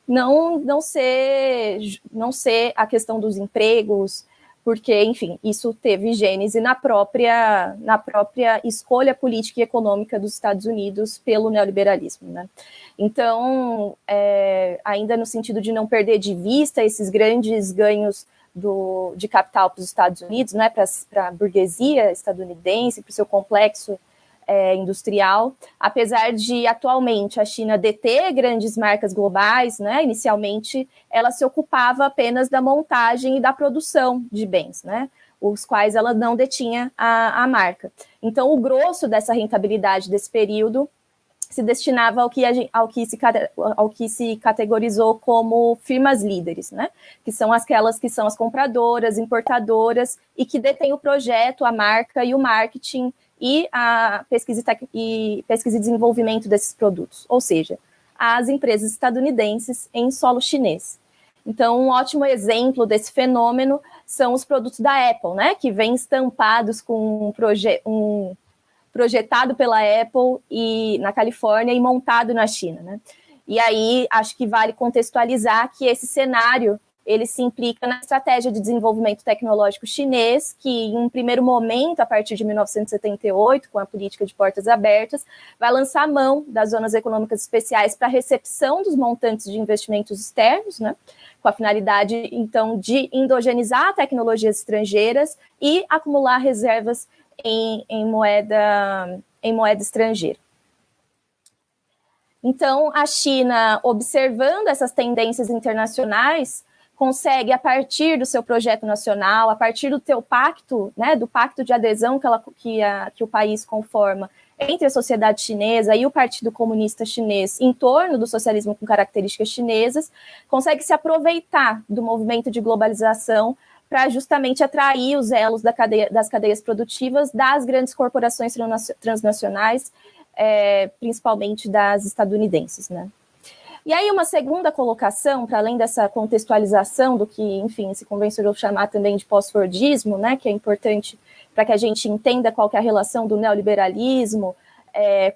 não ser a questão dos empregos, porque, enfim, isso teve gênese na própria escolha política e econômica dos Estados Unidos pelo neoliberalismo, né? Então, ainda no sentido de não perder de vista esses grandes ganhos de capital para os Estados Unidos, né, para a burguesia estadunidense, para o seu complexo industrial, apesar de atualmente a China deter grandes marcas globais, né, inicialmente ela se ocupava apenas da montagem e da produção de bens, né, os quais ela não detinha a marca. Então, o grosso dessa rentabilidade desse período se destinava ao que se categorizou como firmas líderes, né? Que são aquelas que são as compradoras, importadoras e que detêm o projeto, a marca e o marketing e a pesquisa e desenvolvimento desses produtos, ou seja, as empresas estadunidenses em solo chinês. Então, um ótimo exemplo desse fenômeno são os produtos da Apple, né? Que vêm estampados com projetado pela Apple e na Califórnia e montado na China, né? E aí acho que vale contextualizar que esse cenário ele se implica na estratégia de desenvolvimento tecnológico chinês, que em um primeiro momento, a partir de 1978, com a política de portas abertas, vai lançar mão das zonas econômicas especiais para a recepção dos montantes de investimentos externos, né? Com a finalidade, então, de endogenizar tecnologias estrangeiras e acumular reservas em moeda estrangeira. Então, a China, observando essas tendências internacionais, consegue, a partir do seu projeto nacional, a partir do seu pacto, né, do pacto de adesão que o país conforma entre a sociedade chinesa e o Partido Comunista Chinês em torno do socialismo com características chinesas, consegue se aproveitar do movimento de globalização para justamente atrair os elos das cadeias produtivas das grandes corporações transnacionais, principalmente das estadunidenses, né? E aí uma segunda colocação, para além dessa contextualização do que, enfim, se convencionou chamar também de pós-fordismo, né, que é importante para que a gente entenda qual que é a relação do neoliberalismo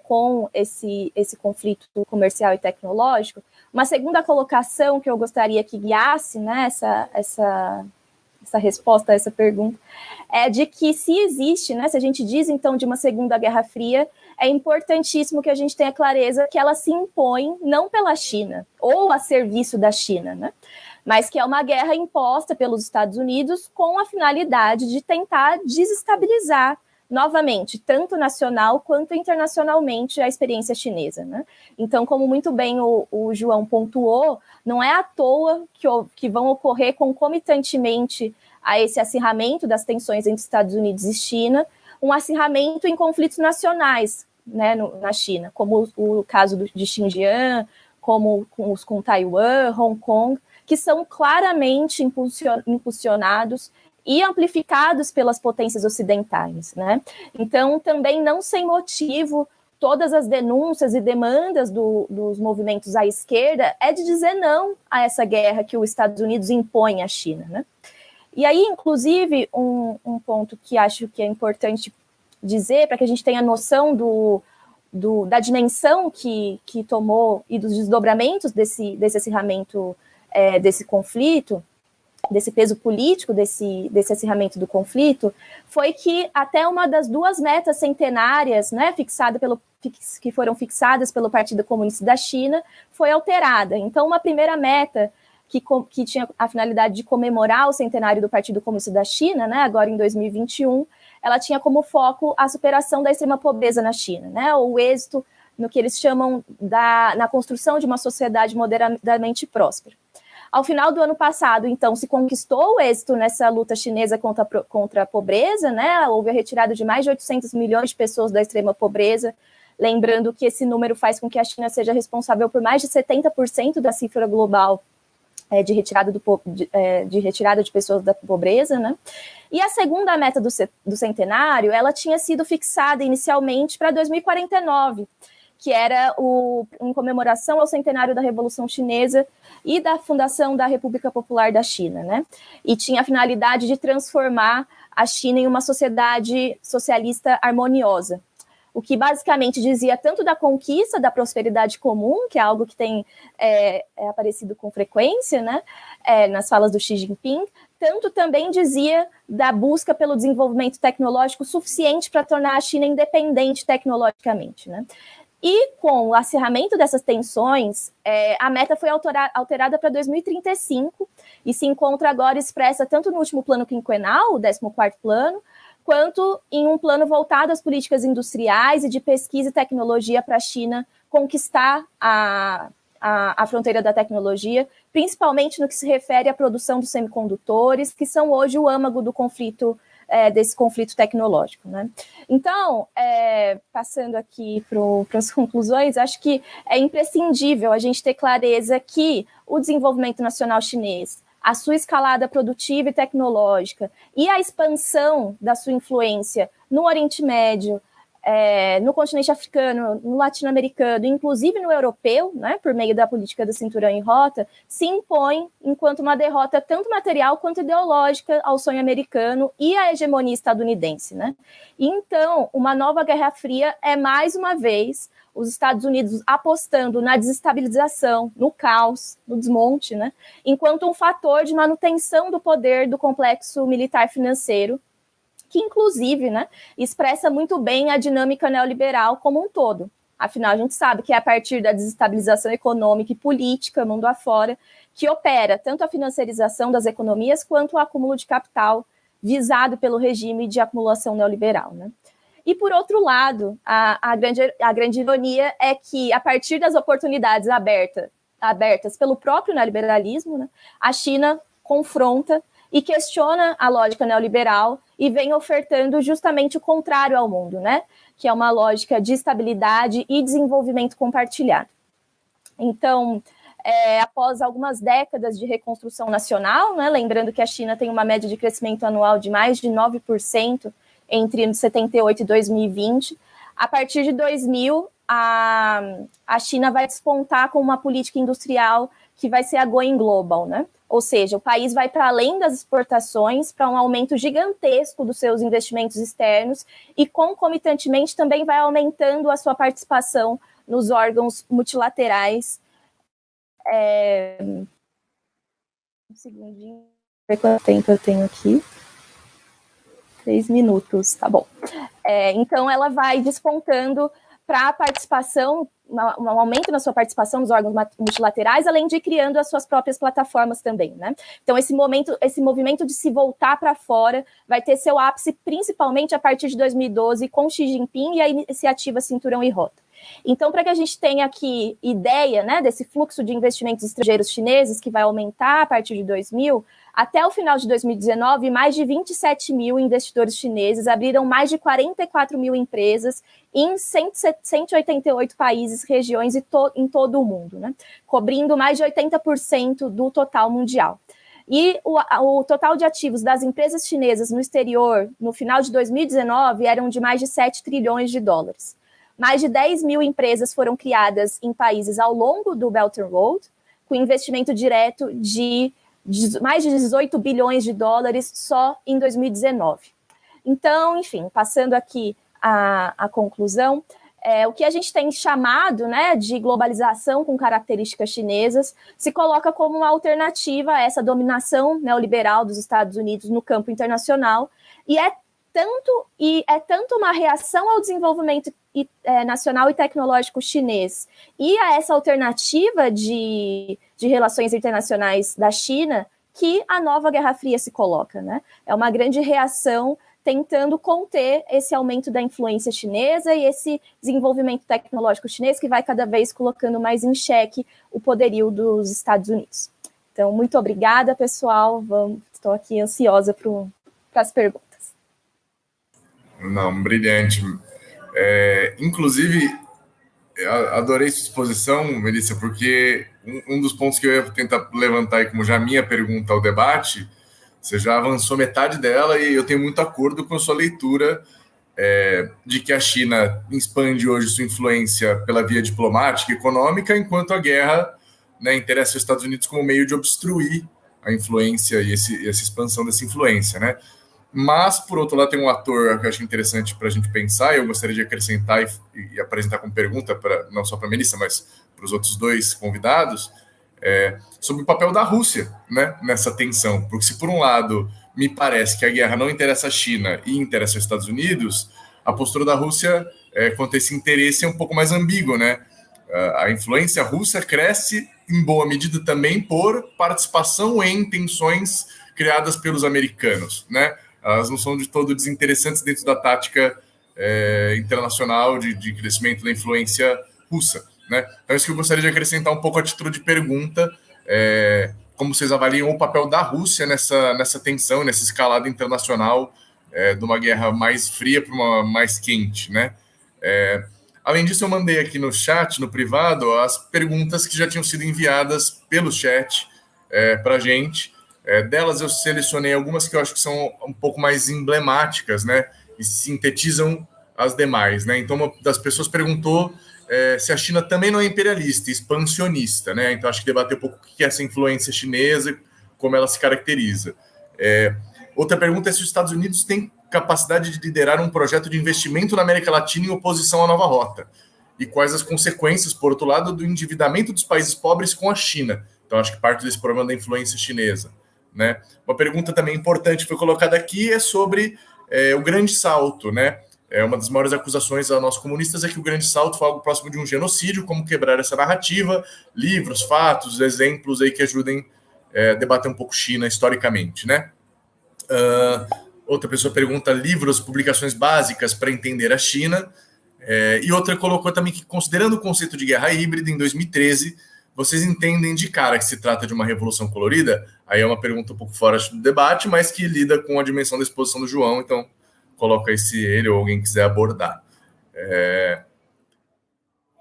com esse conflito comercial e tecnológico, uma segunda colocação que eu gostaria que guiasse, né, essa resposta a essa pergunta, é de que se existe, né, se a gente diz então de uma Segunda Guerra Fria, é importantíssimo que a gente tenha clareza que ela se impõe não pela China, ou a serviço da China, né, mas que é uma guerra imposta pelos Estados Unidos com a finalidade de tentar desestabilizar novamente, tanto nacional quanto internacionalmente, a experiência chinesa, né? Então, como muito bem o João pontuou, não é à toa que vão ocorrer concomitantemente a esse acirramento das tensões entre Estados Unidos e China, um acirramento em conflitos nacionais, né, na China, como o caso de Xinjiang, como os com Taiwan, Hong Kong, que são claramente impulsionados e amplificados pelas potências ocidentais, né? Então, também não sem motivo, todas as denúncias e demandas dos movimentos à esquerda é de dizer não a essa guerra que os Estados Unidos impõe à China, né? E aí, inclusive, um ponto que acho que é importante dizer, para que a gente tenha noção da dimensão que tomou e dos desdobramentos desse acirramento desse conflito, desse peso político, desse acirramento do conflito, foi que até uma das duas metas centenárias, né, que foram fixadas pelo Partido Comunista da China, foi alterada. Então, uma primeira meta que tinha a finalidade de comemorar o centenário do Partido Comunista da China, né, agora em 2021, ela tinha como foco a superação da extrema pobreza na China, né, o êxito no que eles chamam na construção de uma sociedade moderadamente próspera. Ao final do ano passado, então, se conquistou o êxito nessa luta chinesa contra a pobreza, né? Houve a retirada de mais de 800 milhões de pessoas da extrema pobreza, lembrando que esse número faz com que a China seja responsável por mais de 70% da cifra global de retirada de pessoas da pobreza, né? E a segunda meta do centenário, ela tinha sido fixada inicialmente para 2049, que era em comemoração ao centenário da Revolução Chinesa e da fundação da República Popular da China, né? E tinha a finalidade de transformar a China em uma sociedade socialista harmoniosa, o que basicamente dizia tanto da conquista da prosperidade comum, que é algo que tem aparecido com frequência, né, nas falas do Xi Jinping, tanto também dizia da busca pelo desenvolvimento tecnológico suficiente para tornar a China independente tecnologicamente, né? E com o acirramento dessas tensões, a meta foi alterada para 2035 e se encontra agora expressa tanto no último plano quinquenal, o 14º plano, quanto em um plano voltado às políticas industriais e de pesquisa e tecnologia para a China conquistar a fronteira da tecnologia, principalmente no que se refere à produção dos semicondutores, que são hoje o âmago do conflito, desse conflito tecnológico, né? Então, passando aqui para as conclusões, acho que é imprescindível a gente ter clareza que o desenvolvimento nacional chinês, a sua escalada produtiva e tecnológica e a expansão da sua influência no Oriente Médio, no continente africano, no latino-americano, inclusive no europeu, né, por meio da política do cinturão em rota, se impõe enquanto uma derrota tanto material quanto ideológica ao sonho americano e à hegemonia estadunidense, né? Então, uma nova Guerra Fria é, mais uma vez, os Estados Unidos apostando na desestabilização, no caos, no desmonte, né, enquanto um fator de manutenção do poder do complexo militar financeiro, que inclusive, né, expressa muito bem a dinâmica neoliberal como um todo. Afinal, a gente sabe que é a partir da desestabilização econômica e política, mundo afora, que opera tanto a financiarização das economias quanto o acúmulo de capital visado pelo regime de acumulação neoliberal, né? E, por outro lado, a grande ironia é que, a partir das oportunidades abertas pelo próprio neoliberalismo, né, a China confronta e questiona a lógica neoliberal e vem ofertando justamente o contrário ao mundo, né, que é uma lógica de estabilidade e desenvolvimento compartilhado. Então, após algumas décadas de reconstrução nacional, né, lembrando que a China tem uma média de crescimento anual de mais de 9%, entre 78 e 2020, a partir de 2000, a China vai despontar com uma política industrial que vai ser a Going Global, né? Ou seja, o país vai para além das exportações, para um aumento gigantesco dos seus investimentos externos e, concomitantemente, também vai aumentando a sua participação nos órgãos multilaterais. Um segundinho, ver quanto tempo eu tenho aqui. 3 minutos, tá bom. Então, ela vai despontando para a participação, um aumento na sua participação nos órgãos multilaterais, além de ir criando as suas próprias plataformas também, né? Então, esse movimento de se voltar para fora vai ter seu ápice principalmente a partir de 2012, com Xi Jinping e a iniciativa Cinturão e Rota. Então, para que a gente tenha aqui ideia, né, desse fluxo de investimentos estrangeiros chineses que vai aumentar a partir de 2000, até o final de 2019, mais de 27 mil investidores chineses abriram mais de 44 mil empresas em 188 países, regiões em todo o mundo, né, cobrindo mais de 80% do total mundial. E o total de ativos das empresas chinesas no exterior, no final de 2019, eram de mais de 7 trilhões de dólares. Mais de 10 mil empresas foram criadas em países ao longo do Belt and Road, com investimento direto de mais de 18 bilhões de dólares só em 2019. Então, enfim, passando aqui a conclusão, o que a gente tem chamado, né, de globalização com características chinesas se coloca como uma alternativa a essa dominação neoliberal dos Estados Unidos no campo internacional e é tanto uma reação ao desenvolvimento nacional e tecnológico chinês e a essa alternativa de relações internacionais da China que a nova Guerra Fria se coloca, né? É uma grande reação tentando conter esse aumento da influência chinesa e esse desenvolvimento tecnológico chinês que vai cada vez colocando mais em xeque o poderio dos Estados Unidos. Então, muito obrigada, pessoal. Estou aqui ansiosa para as perguntas. Não, brilhante. Inclusive, eu adorei sua exposição, Melissa, porque um dos pontos que eu ia tentar levantar aí como já minha pergunta ao debate, você já avançou metade dela e eu tenho muito acordo com a sua leitura de que a China expande hoje sua influência pela via diplomática e econômica, enquanto a guerra, né, interessa os Estados Unidos como meio de obstruir a influência e essa expansão dessa influência, né? Mas, por outro lado, tem um ator que eu acho interessante para a gente pensar, e eu gostaria de acrescentar e apresentar como pergunta, não só para a Melissa, mas para os outros dois convidados, sobre o papel da Rússia, né, nessa tensão. Porque se, por um lado, me parece que a guerra não interessa a China e interessa os Estados Unidos, a postura da Rússia, quanto a esse interesse, é um pouco mais ambígua, né? A influência russa cresce, em boa medida, também por participação em tensões criadas pelos americanos, né? Elas não são de todo desinteressantes dentro da tática internacional de crescimento da influência russa, né? Então, isso que eu gostaria de acrescentar um pouco a título de pergunta, como vocês avaliam o papel da Rússia nessa tensão, nessa escalada internacional de uma guerra mais fria para uma mais quente, né? Além disso, eu mandei aqui no chat, no privado, as perguntas que já tinham sido enviadas pelo chat para a gente. Delas eu selecionei algumas que eu acho que são um pouco mais emblemáticas, né? E sintetizam as demais, né? Então, uma das pessoas perguntou se a China também não é imperialista, expansionista, né? Então, acho que debater um pouco o que é essa influência chinesa, como ela se caracteriza. Outra pergunta é se os Estados Unidos têm capacidade de liderar um projeto de investimento na América Latina em oposição à nova rota. E quais as consequências, por outro lado, do endividamento dos países pobres com a China. Então, acho que parte desse problema da influência chinesa, né? Uma pergunta também importante que foi colocada aqui é sobre o grande salto, né? Uma das maiores acusações a nós comunistas é que o grande salto foi algo próximo de um genocídio, como quebrar essa narrativa, livros, fatos, exemplos aí que ajudem a debater um pouco China historicamente, né? Outra pessoa pergunta livros, publicações básicas para entender a China. E outra colocou também que, considerando o conceito de guerra híbrida, em 2013, vocês entendem de cara que se trata de uma revolução colorida? Aí é uma pergunta um pouco fora do debate, mas que lida com a dimensão da exposição do João, então coloca aí se ele ou alguém quiser abordar.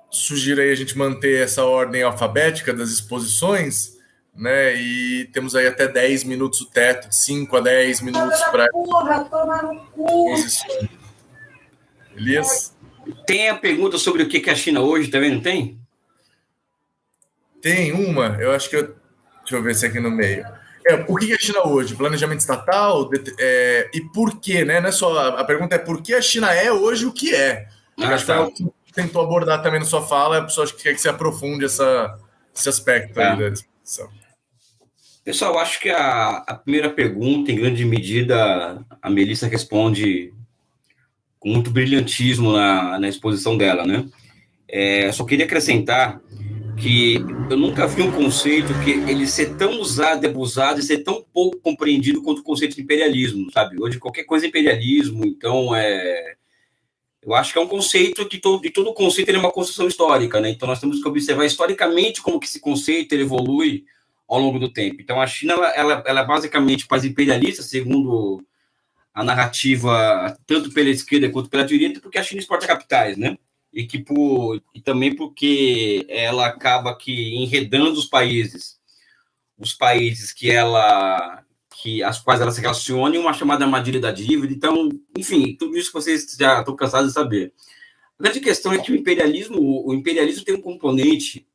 Sugiro aí a gente manter essa ordem alfabética das exposições, né? E temos aí até 10 minutos o teto, 5 a 10 minutos para exposição. Elias? Tem a pergunta sobre o que é a China hoje, também não tem? Tem uma, eu acho que deixa eu ver se é aqui no meio. O que é a China hoje? Planejamento estatal? E por quê, né? Não é só, a pergunta é por que a China é hoje o que é? Acho que foi algo que você tentou abordar também na sua fala, a pessoa acho que quer que você aprofunde esse aspecto aí da discussão. Pessoal, acho que a primeira pergunta, em grande medida, a Melissa responde com muito brilhantismo na exposição dela, né? Só queria acrescentar que eu nunca vi um conceito que ele ser tão usado e abusado e ser tão pouco compreendido quanto o conceito de imperialismo, sabe? Hoje qualquer coisa é imperialismo, então eu acho que é um conceito que de todo conceito ele é uma construção histórica, né? Então nós temos que observar historicamente como que esse conceito ele evolui ao longo do tempo. Então a China ela é basicamente mais imperialista, segundo a narrativa tanto pela esquerda quanto pela direita, porque a China exporta capitais, né? E também porque ela acaba que enredando os países as quais ela se relaciona em uma chamada armadilha da dívida. Então, enfim, tudo isso que vocês já estão cansados de saber. A grande questão é que o imperialismo tem um componente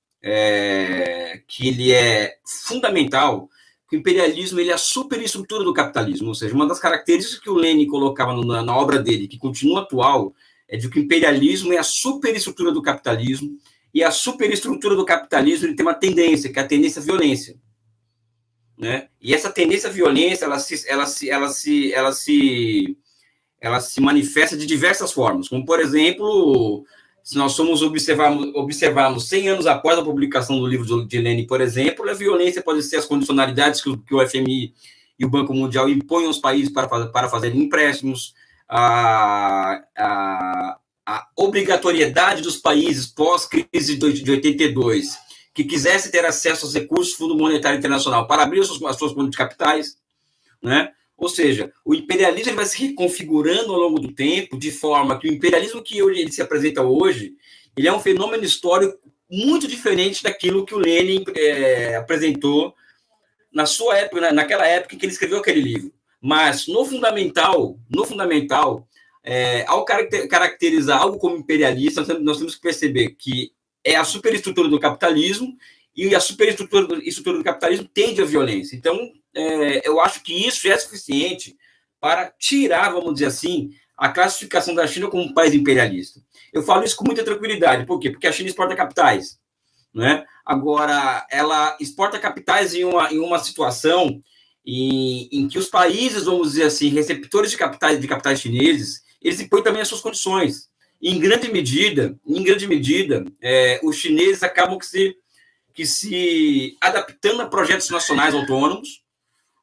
que ele é fundamental, que o imperialismo ele é a superestrutura do capitalismo, ou seja, uma das características que o Lenin colocava na obra dele, que continua atual, é de que o imperialismo é a superestrutura do capitalismo, e a superestrutura do capitalismo ele tem uma tendência, que é a tendência à violência, né? E essa tendência à violência ela se manifesta de diversas formas, como, por exemplo, se nós formos observarmos 100 anos após a publicação do livro de Lenin, por exemplo, a violência pode ser as condicionalidades que o FMI e o Banco Mundial impõem aos países para fazerem empréstimos, a obrigatoriedade dos países pós-crise de 82, que quisessem ter acesso aos recursos do Fundo Monetário Internacional para abrir as suas contas de capitais, né? Ou seja, o imperialismo ele vai se reconfigurando ao longo do tempo, de forma que o imperialismo que ele se apresenta hoje, ele é um fenômeno histórico muito diferente daquilo que o Lenin apresentou na sua época, naquela época em que ele escreveu aquele livro. Mas, no fundamental, ao caracterizar algo como imperialista, nós temos que perceber que é a superestrutura do capitalismo, e a superestrutura do capitalismo tende à violência. Então, eu acho que isso já é suficiente para tirar, vamos dizer assim, a classificação da China como um país imperialista. Eu falo isso com muita tranquilidade. Por quê? Porque a China exporta capitais, né? Agora, ela exporta capitais em uma situação em que os países, vamos dizer assim, receptores de capitais chineses, eles impõem também as suas condições. E, em grande medida, os chineses acabam que se adaptando a projetos nacionais autônomos,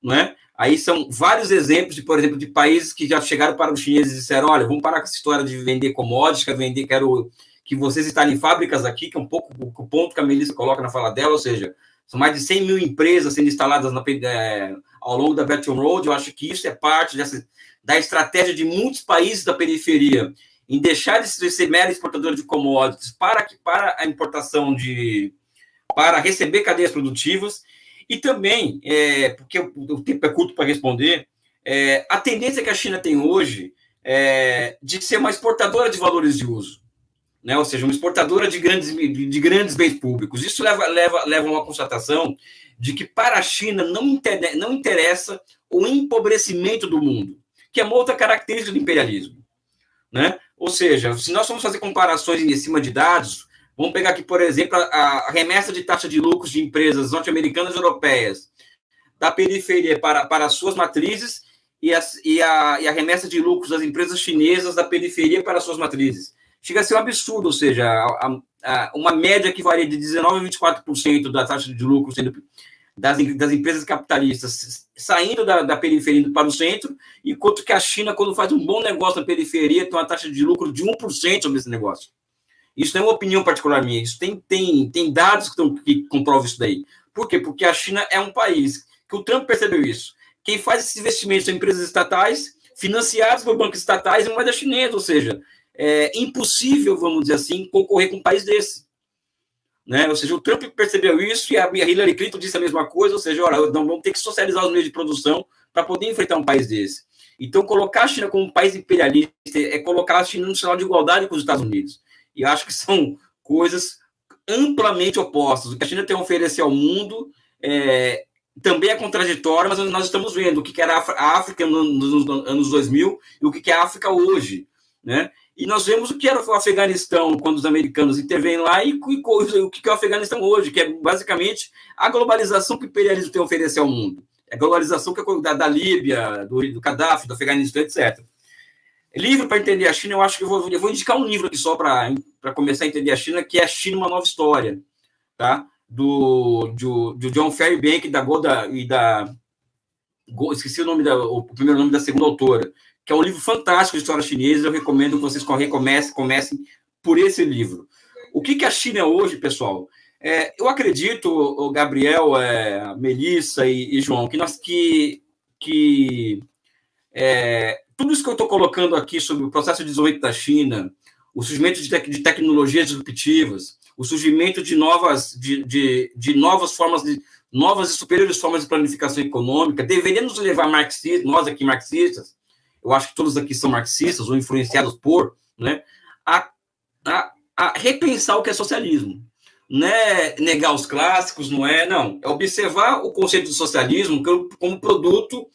né? Aí são vários exemplos, por exemplo, de países que já chegaram para os chineses e disseram: olha, vamos parar com essa história de vender commodities, quero que vocês instalem fábricas aqui, que é um pouco o ponto que a Melissa coloca na fala dela, ou seja, são mais de 100 mil empresas sendo instaladas ao longo da Belt and Road. Eu acho que isso é parte da estratégia de muitos países da periferia em deixar de ser mero exportador de commodities para a importação para receber cadeias produtivas. E também, porque o tempo é curto para responder, a tendência que a China tem hoje de ser uma exportadora de valores de uso, né? Ou seja, uma exportadora de grandes bens públicos. Isso leva a uma constatação de que para a China não interessa o empobrecimento do mundo, que é uma outra característica do imperialismo, né? Ou seja, se nós formos fazer comparações em cima de dados, vamos pegar aqui, por exemplo, a remessa de taxa de lucros de empresas norte-americanas e europeias da periferia para as suas matrizes e a remessa de lucros das empresas chinesas da periferia para as suas matrizes. Chega a ser um absurdo, ou seja, uma média que varia de 19% a 24% da taxa de lucros das empresas capitalistas saindo da periferia indo para o centro, enquanto que a China, quando faz um bom negócio na periferia, tem uma taxa de lucro de 1% sobre esse negócio. Isso não é uma opinião particular minha, isso tem dados que comprovam isso daí. Por quê? Porque a China é um país que o Trump percebeu isso. Quem faz esses investimentos são empresas estatais, financiadas por bancos estatais e moeda chinesa, ou seja, é impossível, vamos dizer assim, concorrer com um país desse, né? Ou seja, o Trump percebeu isso e a Hillary Clinton disse a mesma coisa, ou seja, olha, não vamos ter que socializar os meios de produção para poder enfrentar um país desse. Então, colocar a China como um país imperialista é colocar a China no sinal de igualdade com os Estados Unidos. E eu acho que são coisas amplamente opostas. O que a China tem a oferecer ao mundo também é contraditório, mas nós estamos vendo o que era a África nos anos 2000 e o que é a África hoje, né? E nós vemos o que era o Afeganistão quando os americanos intervêm lá e o que é o Afeganistão hoje, que é basicamente a globalização que o imperialismo tem a oferecer ao mundo. É a globalização que é da Líbia, do Gaddafi, do Afeganistão, etc. Livro para entender a China, eu acho que eu vou indicar um livro aqui só para começar a entender a China, que é A China, uma Nova História, tá? Do John Fairbank da Golda e da... Esqueci o primeiro nome da segunda autora, que é um livro fantástico de história chinesa. Eu recomendo que vocês comecem por esse livro. O que a China é hoje, pessoal? Eu acredito, o Gabriel, Melissa e João, que tudo isso que eu estou colocando aqui sobre o processo de desenvolvimento da China, o surgimento de tecnologias disruptivas, o surgimento de novas formas, novas e superiores formas de planificação econômica, deveria nos levar nós aqui marxistas, eu acho que todos aqui são marxistas ou influenciados por, né, a repensar o que é socialismo. Não é negar os clássicos, não. É observar o conceito de socialismo como produto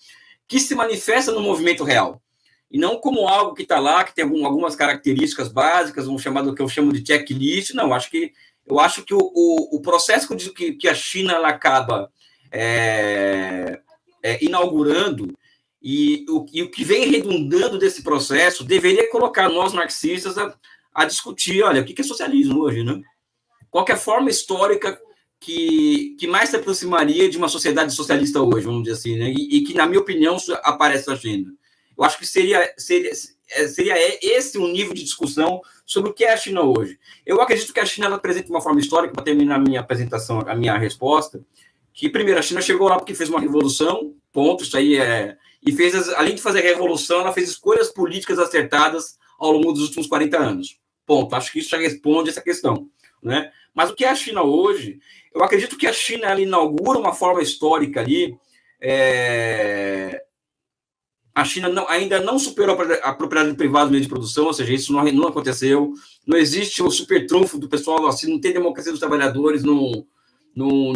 que se manifesta no movimento real. E não como algo que está lá, que tem algumas características básicas, que eu chamo de checklist. Não, eu acho que o processo que a China ela acaba inaugurando e o que vem redundando desse processo deveria colocar nós marxistas a discutir, olha, o que é socialismo hoje, né? Qual é a forma histórica que mais se aproximaria de uma sociedade socialista hoje, vamos dizer assim, né? E que, na minha opinião, aparece na China. Eu acho que seria esse um nível de discussão sobre o que é a China hoje. Eu acredito que a China apresenta uma forma histórica, para terminar a minha apresentação, a minha resposta, que, primeiro, a China chegou lá porque fez uma revolução, ponto, isso aí e além de fazer a revolução, ela fez escolhas políticas acertadas ao longo dos últimos 40 anos. Ponto. Acho que isso já responde essa questão. né? Mas o que é a China hoje? Eu acredito que a China ela inaugura uma forma histórica ali. A China ainda não superou a propriedade privada no meio de produção, ou seja, isso não aconteceu. Não existe o super trunfo do pessoal, assim, não tem democracia dos trabalhadores, não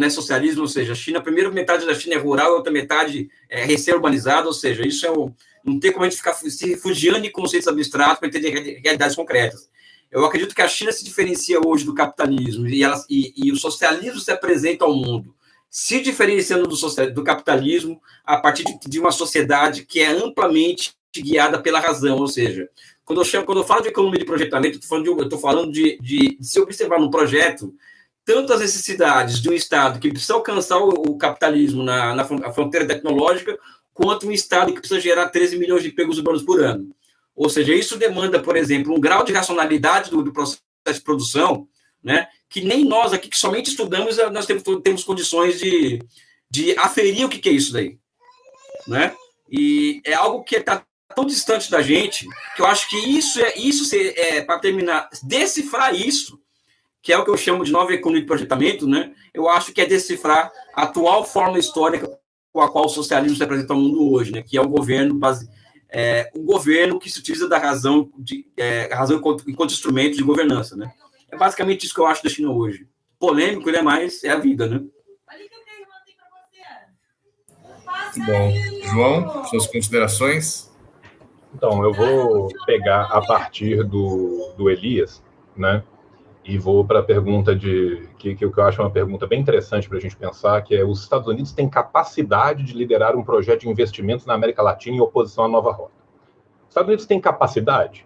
é socialismo, ou seja, a China, a primeira metade da China é rural, a outra metade é recém-urbanizada, ou seja, isso não tem como a gente ficar se refugiando em conceitos abstratos para entender realidades concretas. Eu acredito que a China se diferencia hoje do capitalismo e o socialismo se apresenta ao mundo se diferenciando do capitalismo a partir de uma sociedade que é amplamente guiada pela razão, ou seja, quando eu falo de economia de projetamento, eu estou falando de se observar no projeto tanto as necessidades de um Estado que precisa alcançar o capitalismo na fronteira tecnológica, quanto um Estado que precisa gerar 13 milhões de empregos urbanos por ano. Ou seja, isso demanda, por exemplo, um grau de racionalidade do processo de produção, né, que nem nós aqui, que somente estudamos, nós temos condições de aferir o que é isso daí. Né? E é algo que está tão distante da gente, que eu acho que isso para terminar, decifrar isso, que é o que eu chamo de nova economia de projetamento, né? Eu acho que é decifrar a atual forma histórica com a qual o socialismo se apresenta ao mundo hoje, né? Que é o governo que se utiliza da razão enquanto instrumento de governança, né? É basicamente isso que eu acho da China hoje. Polêmico, né? Mas é a vida, né? Bom, João, suas considerações? Então, eu vou pegar a partir do Elias, né? E vou para a pergunta que eu acho uma pergunta bem interessante para a gente pensar, que é: os Estados Unidos têm capacidade de liderar um projeto de investimentos na América Latina em oposição à nova rota. Os Estados Unidos têm capacidade?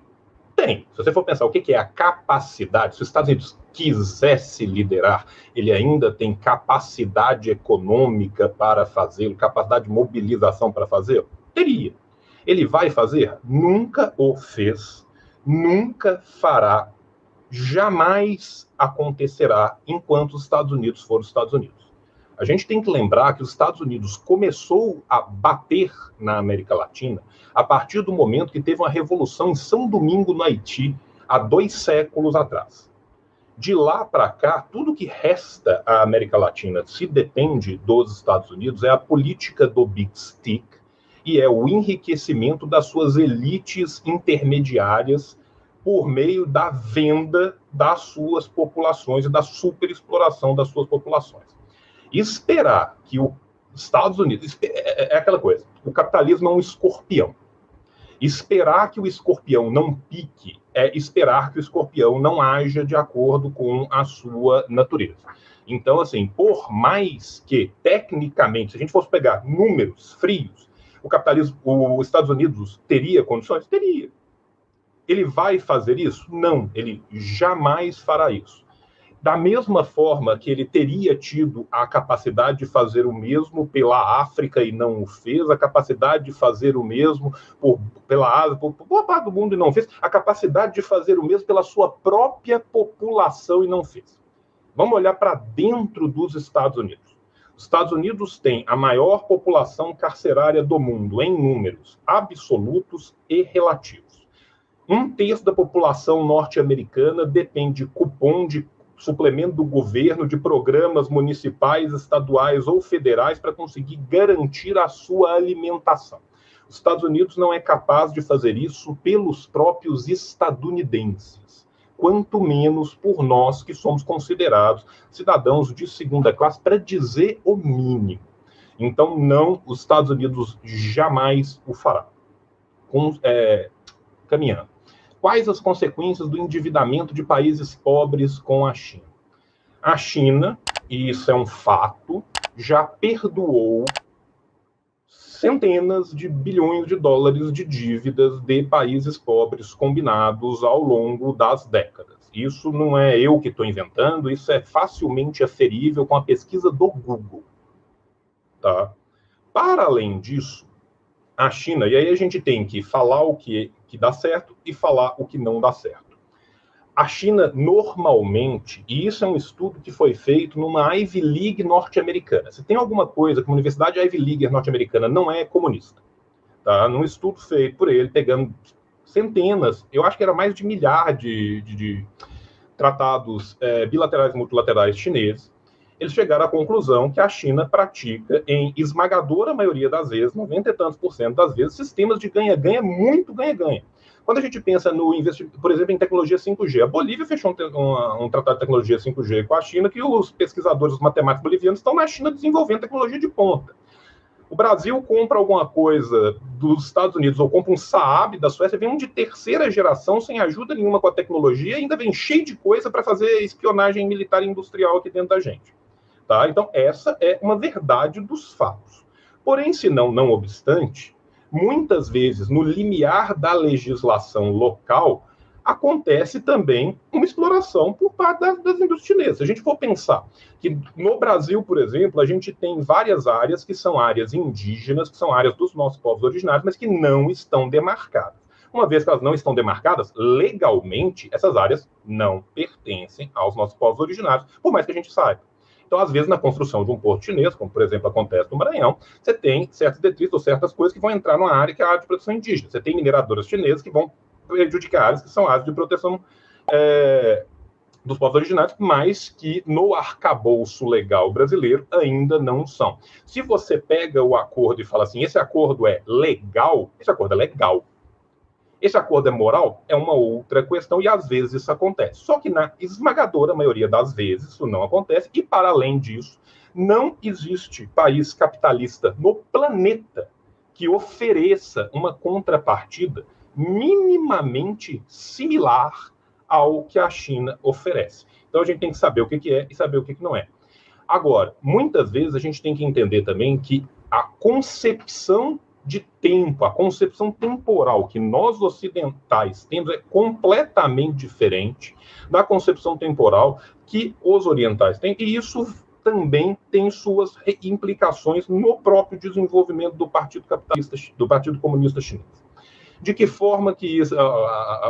Tem. Se você for pensar o que é a capacidade, se os Estados Unidos quisesse liderar, ele ainda tem capacidade econômica para fazê-lo, capacidade de mobilização para fazê-lo? Teria. Ele vai fazer? Nunca o fez, nunca fará, jamais acontecerá enquanto os Estados Unidos forem os Estados Unidos. A gente tem que lembrar que os Estados Unidos começou a bater na América Latina a partir do momento que teve uma revolução em São Domingo, no Haiti, há 2 séculos atrás. De lá para cá, tudo que resta à América Latina, se depende dos Estados Unidos, é a política do Big Stick e é o enriquecimento das suas elites intermediárias por meio da venda das suas populações e da superexploração das suas populações. Esperar que os Estados Unidos... É aquela coisa, o capitalismo é um escorpião. Esperar que o escorpião não pique é esperar que o escorpião não haja de acordo com a sua natureza. Então, assim, por mais que, tecnicamente, se a gente fosse pegar números frios, os Estados Unidos teria condições? Teria. Ele vai fazer isso? Não, ele jamais fará isso. Da mesma forma que ele teria tido a capacidade de fazer o mesmo pela África e não o fez, a capacidade de fazer o mesmo pela Ásia, por boa parte do mundo e não fez, a capacidade de fazer o mesmo pela sua própria população e não fez. Vamos olhar para dentro dos Estados Unidos. Os Estados Unidos têm a maior população carcerária do mundo, em números absolutos e relativos. 1/3 da população norte-americana depende de cupom, de suplemento do governo, de programas municipais, estaduais ou federais para conseguir garantir a sua alimentação. Os Estados Unidos não é capaz de fazer isso pelos próprios estadunidenses, quanto menos por nós que somos considerados cidadãos de segunda classe, para dizer o mínimo. Então, não, os Estados Unidos jamais o fará. Caminhando. Quais as consequências do endividamento de países pobres com a China? A China, e isso é um fato, já perdoou centenas de bilhões de dólares de dívidas de países pobres combinados ao longo das décadas. Isso não é eu que estou inventando, isso é facilmente aferível com a pesquisa do Google. Tá? Para além disso, a China, e aí a gente tem que falar o que dá certo e falar o que não dá certo. A China, normalmente, e isso é um estudo que foi feito numa Ivy League norte-americana. Se tem alguma coisa que uma universidade Ivy League norte-americana não é comunista, tá? Num estudo feito por ele, pegando centenas, eu acho que era mais de milhar de tratados bilaterais e multilaterais chineses, eles chegaram à conclusão que a China pratica, em esmagadora maioria das vezes, 90 e tantos % das vezes, sistemas de ganha-ganha, muito ganha-ganha. Quando a gente pensa no investimento, por exemplo, em tecnologia 5G, a Bolívia fechou um tratado de tecnologia 5G com a China, que os pesquisadores, os matemáticos bolivianos estão na China desenvolvendo tecnologia de ponta. O Brasil compra alguma coisa dos Estados Unidos ou compra um Saab da Suécia, vem um de terceira geração, sem ajuda nenhuma com a tecnologia, e ainda vem cheio de coisa para fazer espionagem militar e industrial aqui dentro da gente. Tá? Então, essa é uma verdade dos fatos. Porém, se não obstante, muitas vezes, no limiar da legislação local, acontece também uma exploração por parte das indústrias chinesas. Se a gente for pensar que no Brasil, por exemplo, a gente tem várias áreas que são áreas indígenas, que são áreas dos nossos povos originários, mas que não estão demarcadas. Uma vez que elas não estão demarcadas, legalmente, essas áreas não pertencem aos nossos povos originários, por mais que a gente saiba. Então, às vezes, na construção de um porto chinês, como, por exemplo, acontece no Maranhão, você tem certos detritos ou certas coisas que vão entrar numa área que é a área de proteção indígena. Você tem mineradoras chinesas que vão prejudicar áreas que são áreas de proteção dos povos originários, mas que no arcabouço legal brasileiro ainda não são. Se você pega o acordo e fala assim, esse acordo é legal, esse acordo é legal. Esse acordo é moral? É uma outra questão, e às vezes isso acontece. Só que na esmagadora maioria das vezes isso não acontece, e para além disso, não existe país capitalista no planeta que ofereça uma contrapartida minimamente similar ao que a China oferece. Então a gente tem que saber o que é e saber o que não é. Agora, muitas vezes a gente tem que entender também que a concepção de tempo, a concepção temporal que nós ocidentais temos é completamente diferente da concepção temporal que os orientais têm, e isso também tem suas implicações no próprio desenvolvimento do Partido Capitalista, do Partido Comunista Chinês. De que forma que isso...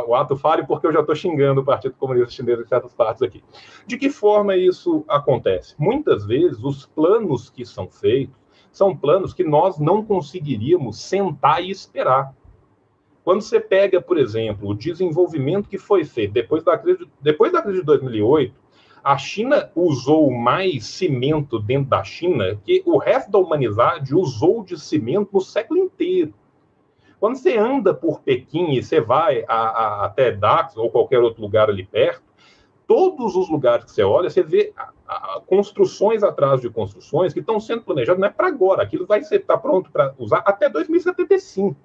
O ato fale, porque eu já estou xingando o Partido Comunista Chinês em certas partes aqui. De que forma isso acontece? Muitas vezes, os planos que são feitos são planos que nós não conseguiríamos sentar e esperar. Quando você pega, por exemplo, o desenvolvimento que foi feito depois da crise de 2008, a China usou mais cimento dentro da China que o resto da humanidade usou de cimento no século inteiro. Quando você anda por Pequim e você vai até Dax ou qualquer outro lugar ali perto, todos os lugares que você olha, você vê construções atrás de construções que estão sendo planejadas, não é para agora, aquilo vai estar pronto para usar até 2075.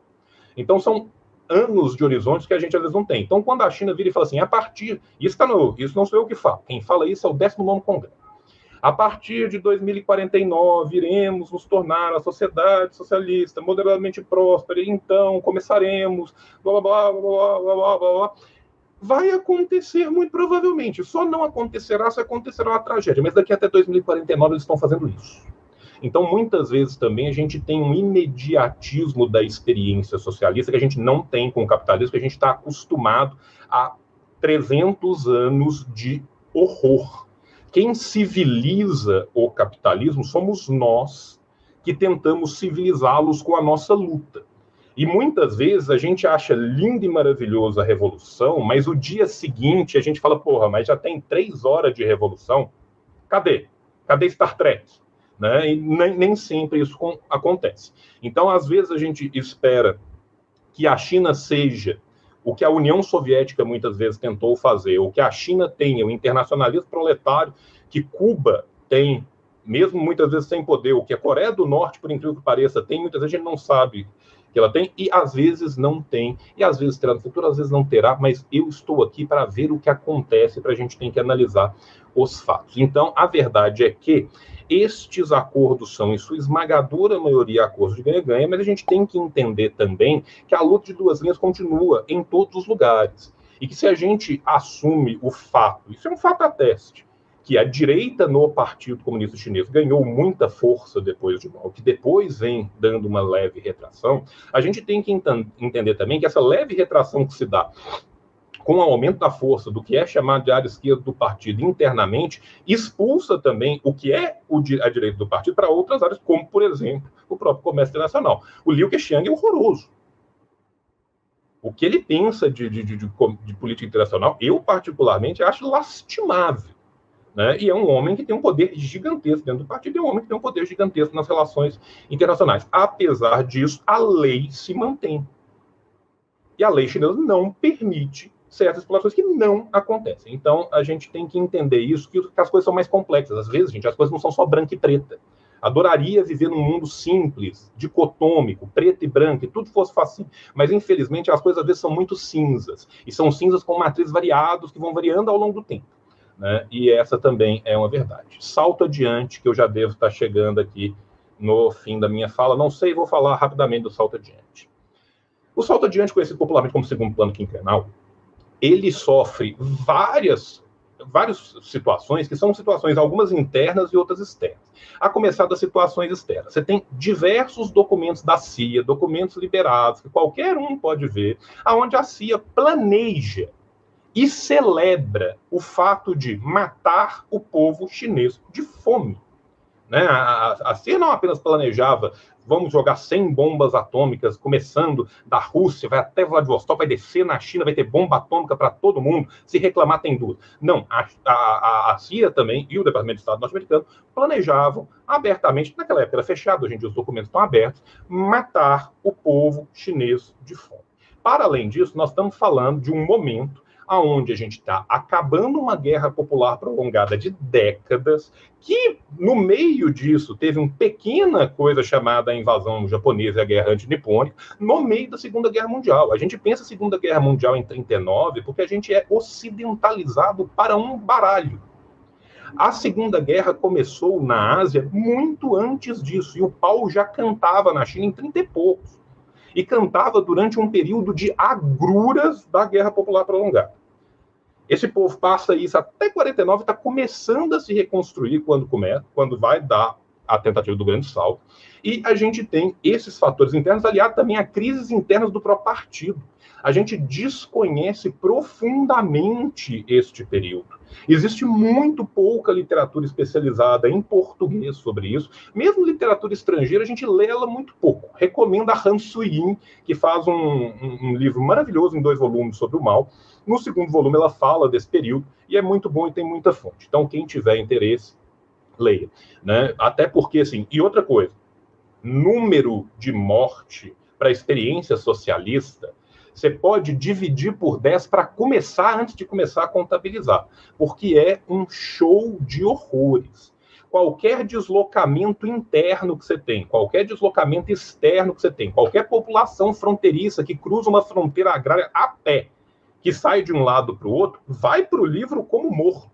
Então, são anos de horizontes que a gente às vezes não tem. Então, quando a China vira e fala assim, a partir... Isso não sou eu que falo, quem fala isso é o 19º Congresso. A partir de 2049, iremos nos tornar a sociedade socialista, moderadamente próspera, e então começaremos, blá, blá, blá, blá, blá, blá, blá, blá. Vai acontecer muito provavelmente. Só não acontecerá se acontecerá uma tragédia. Mas daqui até 2049 eles estão fazendo isso. Então, muitas vezes também a gente tem um imediatismo da experiência socialista que a gente não tem com o capitalismo, que a gente está acostumado a 300 anos de horror. Quem civiliza o capitalismo somos nós que tentamos civilizá-los com a nossa luta. E muitas vezes a gente acha lindo e maravilhoso a revolução, mas o dia seguinte a gente fala, porra, mas já tem 3 horas de revolução? Cadê? Cadê Star Trek? Né? E nem sempre isso acontece. Então, às vezes a gente espera que a China seja o que a União Soviética muitas vezes tentou fazer, ou que a China tenha o internacionalismo proletário que Cuba tem, mesmo muitas vezes sem poder, o que a Coreia do Norte, por incrível que pareça, tem, muitas vezes a gente não sabe que ela tem, e às vezes não tem, e às vezes terá no futuro, às vezes não terá, mas eu estou aqui para ver o que acontece, para a gente tem que analisar os fatos. Então, a verdade é que estes acordos são, em sua esmagadora maioria, acordos de ganha-ganha, mas a gente tem que entender também que a luta de duas linhas continua em todos os lugares, e que se a gente assume o fato, isso é um fato a teste, que a direita no Partido Comunista Chinês ganhou muita força depois de Mao, que depois vem dando uma leve retração, a gente tem que entender também que essa leve retração que se dá com o aumento da força do que é chamado de área esquerda do partido internamente, expulsa também o que é a direita do partido para outras áreas, como, por exemplo, o próprio comércio internacional. O Liu Keqiang é horroroso. O que ele pensa de política internacional, eu particularmente acho lastimável. Né? E é um homem que tem um poder gigantesco dentro do partido, é um homem que tem um poder gigantesco nas relações internacionais. Apesar disso, a lei se mantém. E a lei chinesa não permite certas explorações que não acontecem. Então, a gente tem que entender isso, que as coisas são mais complexas. Às vezes, gente, as coisas não são só branca e preta. Adoraria viver num mundo simples, dicotômico, preto e branco, e tudo fosse facinho. Mas, infelizmente, as coisas às vezes são muito cinzas. E são cinzas com matrizes variados que vão variando ao longo do tempo. Né? E essa também é uma verdade. Salto adiante, que eu já devo estar chegando aqui no fim da minha fala. Não sei, vou falar rapidamente do salto adiante. O salto adiante, conhecido popularmente como segundo plano quinquenal, ele sofre várias situações, que são situações, algumas internas e outras externas. A começar das situações externas. Você tem diversos documentos da CIA, documentos liberados, que qualquer um pode ver, aonde a CIA planeja e celebra o fato de matar o povo chinês de fome. Né? A CIA não apenas planejava, vamos jogar 100 bombas atômicas, começando da Rússia, vai até Vladivostok, vai descer na China, vai ter bomba atômica para todo mundo, se reclamar tem duas. Não, a CIA também e o Departamento de Estado norte-americano planejavam abertamente, naquela época era fechado, hoje em dia os documentos estão abertos, matar o povo chinês de fome. Para além disso, nós estamos falando de um momento onde a gente está acabando uma guerra popular prolongada de décadas, que no meio disso teve uma pequena coisa chamada a invasão japonesa e a guerra antinipônica, no meio da Segunda Guerra Mundial. A gente pensa Segunda Guerra Mundial em 1939 porque a gente é ocidentalizado para um baralho. A Segunda Guerra começou na Ásia muito antes disso, e o pau já cantava na China em 30 e poucos. E cantava durante um período de agruras da Guerra Popular Prolongada. Esse povo passa isso até 49, está começando a se reconstruir quando vai dar a tentativa do grande salto. E a gente tem esses fatores internos, aliado também a crises internas do próprio partido. A gente desconhece profundamente este período. Existe muito pouca literatura especializada em português sobre isso. Mesmo literatura estrangeira, a gente lê ela muito pouco. Recomendo a Han Sui-yin, que faz um livro maravilhoso em 2 volumes sobre o mal. No segundo volume, ela fala desse período, e é muito bom e tem muita fonte. Então, quem tiver interesse, leia. Né? Até porque, assim, e outra coisa, número de morte para a experiência socialista, você pode dividir por 10 para começar, antes de começar a contabilizar, porque é um show de horrores. Qualquer deslocamento interno que você tem, qualquer deslocamento externo que você tem, qualquer população fronteiriça que cruza uma fronteira agrária a pé, que sai de um lado para o outro, vai para o livro como morto,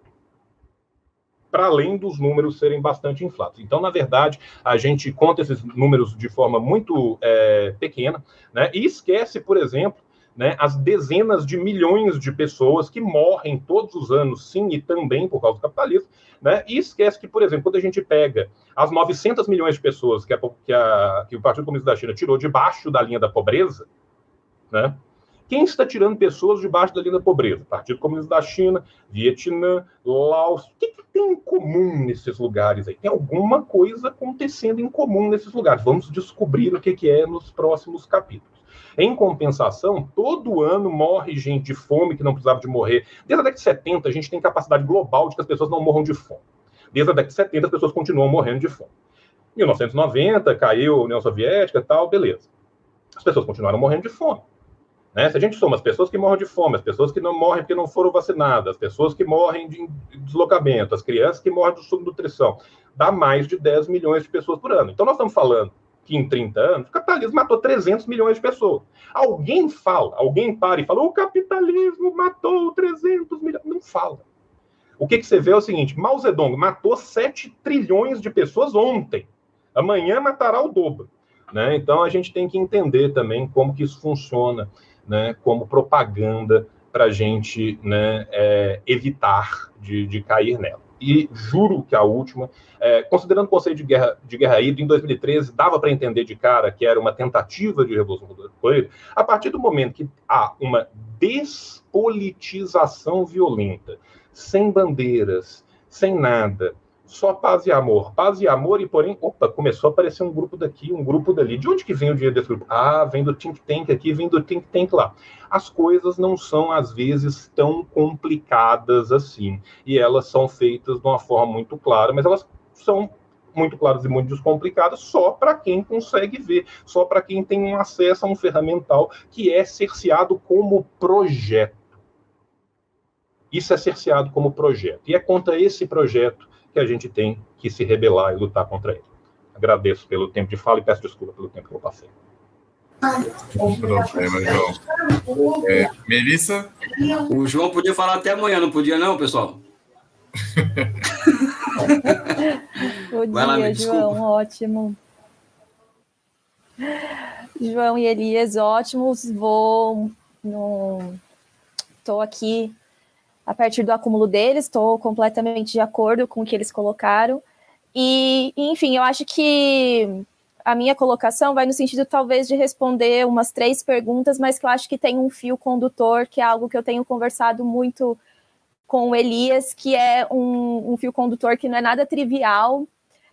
para além dos números serem bastante inflados. Então, na verdade, a gente conta esses números de forma muito pequena, né, e esquece, por exemplo, né, as dezenas de milhões de pessoas que morrem todos os anos, sim, e também por causa do capitalismo, né, e esquece que, por exemplo, quando a gente pega as 900 milhões de pessoas que o Partido Comunista da China tirou debaixo da linha da pobreza, né, quem está tirando pessoas debaixo da linha da pobreza? Partido Comunista da China, Vietnã, Laos. O que tem em comum nesses lugares aí? Tem alguma coisa acontecendo em comum nesses lugares. Vamos descobrir o que é nos próximos capítulos. Em compensação, todo ano morre gente de fome que não precisava de morrer. Desde a década de 70, a gente tem capacidade global de que as pessoas não morram de fome. Desde a década de 70, as pessoas continuam morrendo de fome. Em 1990, caiu a União Soviética e tal, beleza. As pessoas continuaram morrendo de fome. Né? Se a gente soma as pessoas que morrem de fome, as pessoas que não morrem porque não foram vacinadas, as pessoas que morrem de deslocamento, as crianças que morrem de subnutrição, dá mais de 10 milhões de pessoas por ano. Então nós estamos falando que em 30 anos o capitalismo matou 300 milhões de pessoas. Alguém para e fala, o capitalismo matou 300 milhões. Não fala. O que você vê é o seguinte, Mao Zedong matou 7 trilhões de pessoas ontem. Amanhã matará o dobro. Né? Então a gente tem que entender também como que isso funciona, né, como propaganda para a gente, né, evitar de cair nela. E juro que a última, considerando o conceito de guerra híbrida, em 2013, dava para entender de cara que era uma tentativa de revolução colorida, a partir do momento que há uma despolitização violenta, sem bandeiras, sem nada, só paz e amor. Paz e amor, e porém, começou a aparecer um grupo daqui, um grupo dali. De onde que vem o dinheiro desse grupo? Vem do think tank aqui, vem do think tank lá. As coisas não são, às vezes, tão complicadas assim. E elas são feitas de uma forma muito clara, mas elas são muito claras e muito descomplicadas só para quem consegue ver, só para quem tem um acesso a um ferramental que é cerceado como projeto. Isso é cerceado como projeto. E é contra esse projeto que a gente tem que se rebelar e lutar contra ele. Agradeço pelo tempo de fala e peço desculpa pelo tempo que eu passei. Bom problema, João. Melissa? O João podia falar até amanhã, não podia não, pessoal? Bom Vai lá, dia, me desculpa. João, ótimo. João e Elias, ótimos. Estou aqui a partir do acúmulo deles, estou completamente de acordo com o que eles colocaram. E, enfim, eu acho que a minha colocação vai no sentido, talvez, de responder umas 3 perguntas, mas que eu acho que tem um fio condutor, que é algo que eu tenho conversado muito com o Elias, que é um fio condutor que não é nada trivial,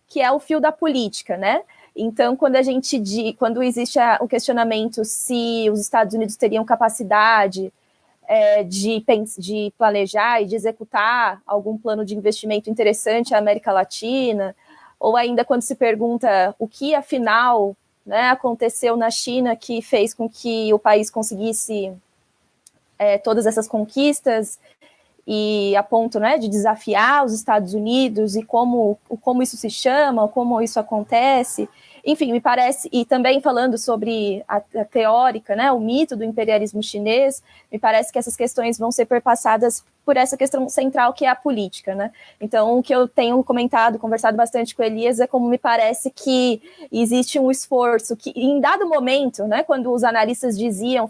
que é o fio da política, né? Então, quando existe o questionamento se os Estados Unidos teriam capacidade de planejar e de executar algum plano de investimento interessante à América Latina, ou ainda quando se pergunta o que, afinal, né, aconteceu na China que fez com que o país conseguisse todas essas conquistas, e a ponto, né, de desafiar os Estados Unidos, e como isso se chama, como isso acontece. Enfim, me parece, e também falando sobre a teórica, né, o mito do imperialismo chinês, me parece que essas questões vão ser perpassadas por essa questão central que é a política, né? Então, o que eu tenho conversado bastante com Elias, é como me parece que existe um esforço que, em dado momento, né, quando os analistas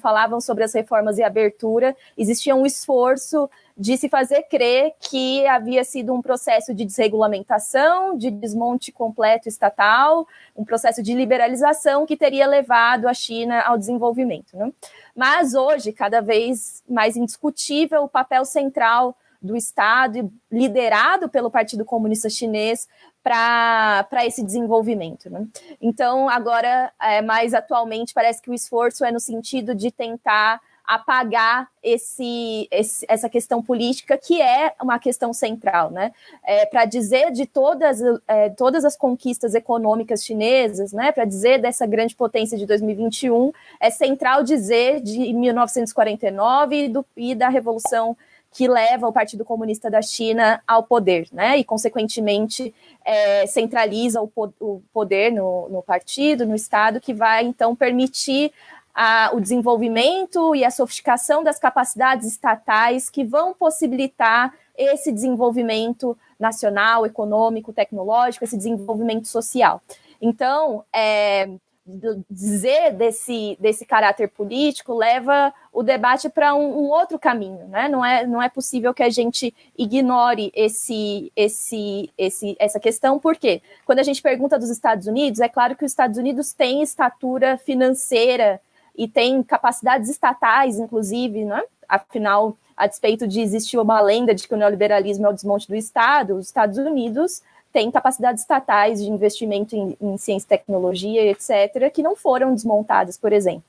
falavam sobre as reformas e abertura, existia um esforço de se fazer crer que havia sido um processo de desregulamentação, de desmonte completo estatal, um processo de liberalização que teria levado a China ao desenvolvimento, né? Mas hoje, cada vez mais indiscutível o papel central do Estado, liderado pelo Partido Comunista Chinês, para esse desenvolvimento, né? Então, agora, mais atualmente, parece que o esforço é no sentido de tentar apagar essa questão política, que é uma questão central, né? Para dizer de todas as conquistas econômicas chinesas, né? Para dizer dessa grande potência de 2021, é central dizer de 1949 e da Revolução que leva o Partido Comunista da China ao poder, né? E, consequentemente, centraliza o poder no partido, no Estado, que vai, então, permitir o desenvolvimento e a sofisticação das capacidades estatais que vão possibilitar esse desenvolvimento nacional, econômico, tecnológico, esse desenvolvimento social. Então, dizer desse caráter político leva o debate para um outro caminho, né? Não é possível que a gente ignore essa questão, porque quando a gente pergunta dos Estados Unidos, é claro que os Estados Unidos têm estatura financeira e tem capacidades estatais, inclusive, né? Afinal, a despeito de existir uma lenda de que o neoliberalismo é o desmonte do Estado, os Estados Unidos têm capacidades estatais de investimento em ciência e tecnologia, etc., que não foram desmontadas, por exemplo.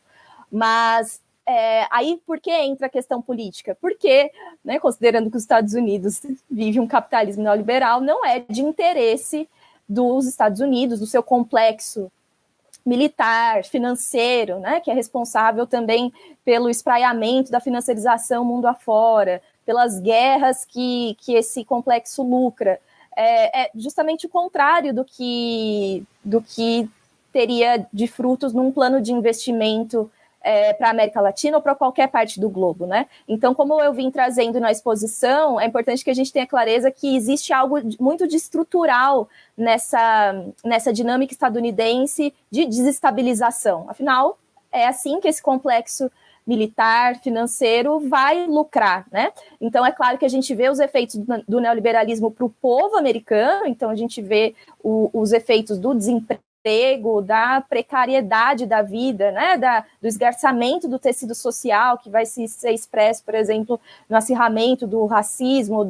Mas aí, por que entra a questão política? Porque, né, considerando que os Estados Unidos vivem um capitalismo neoliberal, não é de interesse dos Estados Unidos, do seu complexo militar, financeiro, né, que é responsável também pelo espraiamento da financiarização mundo afora, pelas guerras que esse complexo lucra. É justamente o contrário do que teria de frutos num plano de investimento para a América Latina ou para qualquer parte do globo, né? Então, como eu vim trazendo na exposição, é importante que a gente tenha clareza que existe algo muito de estrutural nessa dinâmica estadunidense de desestabilização. Afinal, é assim que esse complexo militar, financeiro, vai lucrar, né? Então, é claro que a gente vê os efeitos do neoliberalismo para o povo americano, então a gente vê os efeitos do desemprego, da precariedade da vida, né, do esgarçamento do tecido social, que vai ser expresso, por exemplo, no acirramento do racismo,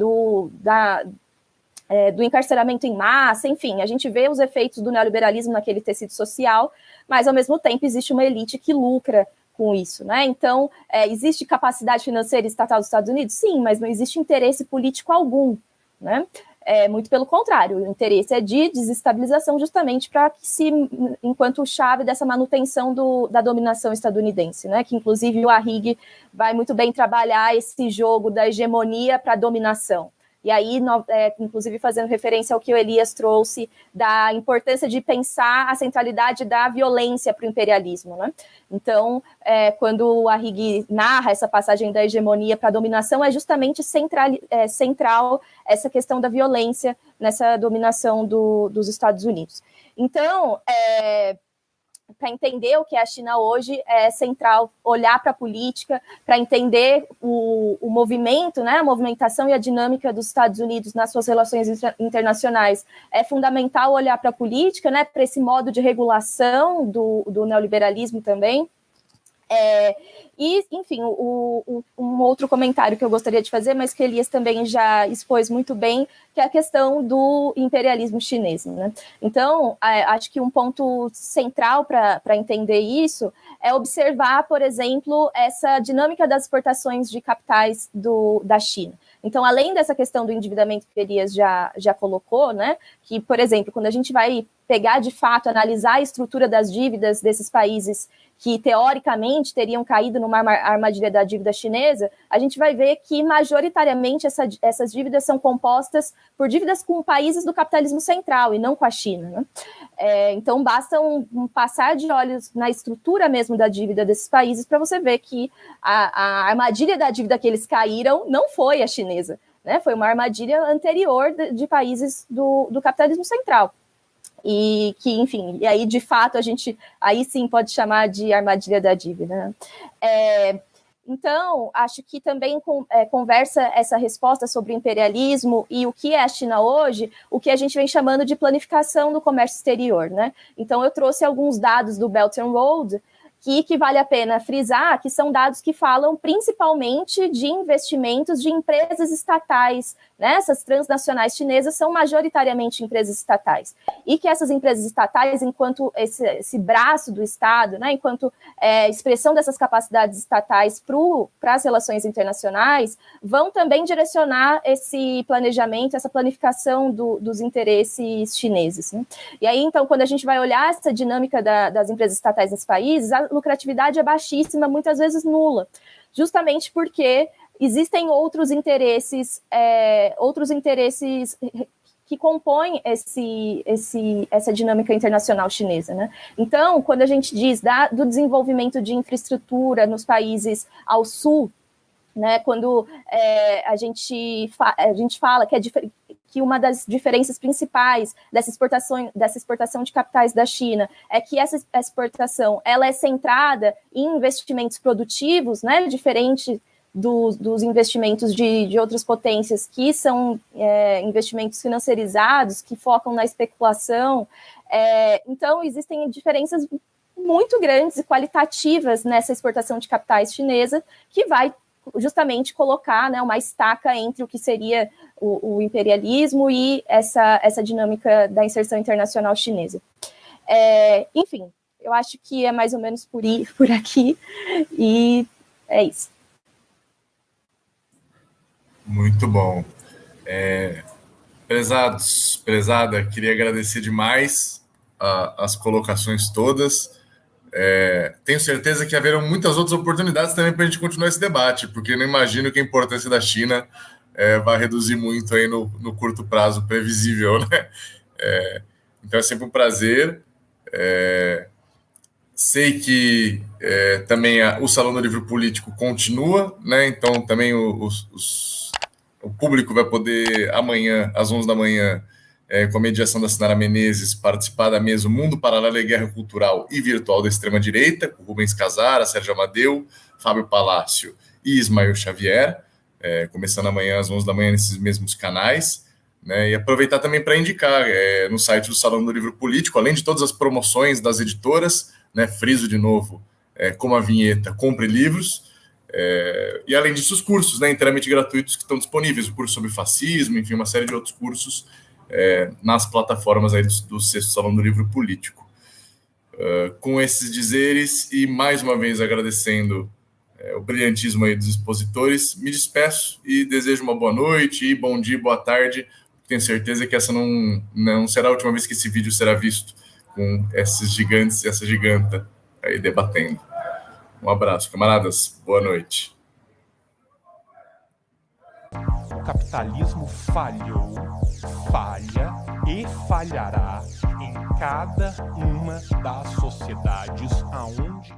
do encarceramento em massa, enfim, a gente vê os efeitos do neoliberalismo naquele tecido social, mas ao mesmo tempo existe uma elite que lucra com isso, né? Então, existe capacidade financeira estatal dos Estados Unidos? Sim, mas não existe interesse político algum, né? Muito pelo contrário, o interesse é de desestabilização justamente para que enquanto chave dessa manutenção da dominação estadunidense, né? Que inclusive o Arrighi vai muito bem trabalhar esse jogo da hegemonia para a dominação. E aí, inclusive fazendo referência ao que o Elias trouxe da importância de pensar a centralidade da violência para o imperialismo, né? Então, quando o Arrighi narra essa passagem da hegemonia para a dominação, é justamente central essa questão da violência nessa dominação dos Estados Unidos. Então, para entender o que é a China hoje, é central olhar para a política, para entender o movimento, né, a movimentação e a dinâmica dos Estados Unidos nas suas relações internacionais. É fundamental olhar para a política, né, para esse modo de regulação do neoliberalismo também. E, enfim, um outro comentário que eu gostaria de fazer, mas que Elias também já expôs muito bem, que é a questão do imperialismo chinês, né? Então, acho que um ponto central para entender isso é observar, por exemplo, essa dinâmica das exportações de capitais da China. Então, além dessa questão do endividamento que Elias já colocou, né, que, por exemplo, quando a gente vai pegar de fato, analisar a estrutura das dívidas desses países que teoricamente teriam caído numa armadilha da dívida chinesa, a gente vai ver que majoritariamente essas dívidas são compostas por dívidas com países do capitalismo central e não com a China, né? Então basta um passar de olhos na estrutura mesmo da dívida desses países para você ver que a armadilha da dívida que eles caíram não foi a chinesa, né? Foi uma armadilha anterior de países do capitalismo central. E que, enfim, e aí de fato a gente aí sim pode chamar de armadilha da dívida, né? Então, acho que também conversa essa resposta sobre o imperialismo e o que é a China hoje, o que a gente vem chamando de planificação do comércio exterior, né? Então, eu trouxe alguns dados do Belt and Road, que vale a pena frisar, que são dados que falam principalmente de investimentos de empresas estatais, né? Essas transnacionais chinesas são majoritariamente empresas estatais. E que essas empresas estatais, enquanto esse braço do Estado, né? Enquanto expressão dessas capacidades estatais para as relações internacionais, vão também direcionar esse planejamento, essa planificação dos interesses chineses, né? E aí, então, quando a gente vai olhar essa dinâmica das empresas estatais nesses países, a lucratividade é baixíssima, muitas vezes nula, justamente porque existem outros interesses que compõem essa dinâmica internacional chinesa, né? Então, quando a gente diz do desenvolvimento de infraestrutura nos países ao sul, né, quando a gente fala que uma das diferenças principais dessa exportação de capitais da China é que essa exportação ela é centrada em investimentos produtivos, né, diferente dos investimentos de outras potências, que são investimentos financiarizados, que focam na especulação. Então, existem diferenças muito grandes e qualitativas nessa exportação de capitais chinesa, que vai justamente colocar, né, uma estaca entre o que seria o imperialismo e essa dinâmica da inserção internacional chinesa. Enfim, eu acho que é mais ou menos por aqui, e é isso. Muito bom. Prezada, queria agradecer demais as colocações todas. Tenho certeza que haverão muitas outras oportunidades também para a gente continuar esse debate, porque não imagino que a importância da China vai reduzir muito aí no curto prazo previsível, né? Então é sempre um prazer. Sei que também o Salão do Livro Político continua, né? Então também o público vai poder amanhã, às 11 da manhã, com a mediação da Sinara Menezes, participar da mesa Mundo Paralelo e Guerra Cultural e Virtual da Extrema-Direita, com Rubens Casara, Sérgio Amadeu, Fábio Palácio e Ismael Xavier, começando amanhã às 11 da manhã nesses mesmos canais, né? E aproveitar também para indicar no site do Salão do Livro Político, além de todas as promoções das editoras, né? Friso de novo, como a vinheta, compre livros, E além disso, os cursos, né, inteiramente gratuitos que estão disponíveis, o curso sobre fascismo, enfim, uma série de outros cursos nas plataformas aí do Sexto Salão do Livro Político. Com esses dizeres e mais uma vez agradecendo o brilhantismo aí dos expositores, me despeço e desejo uma boa noite e bom dia, boa tarde. Tenho certeza que essa não será a última vez que esse vídeo será visto com esses gigantes e essa giganta aí debatendo. Um abraço, camaradas. Boa noite. O capitalismo falhou, falha e falhará em cada uma das sociedades aonde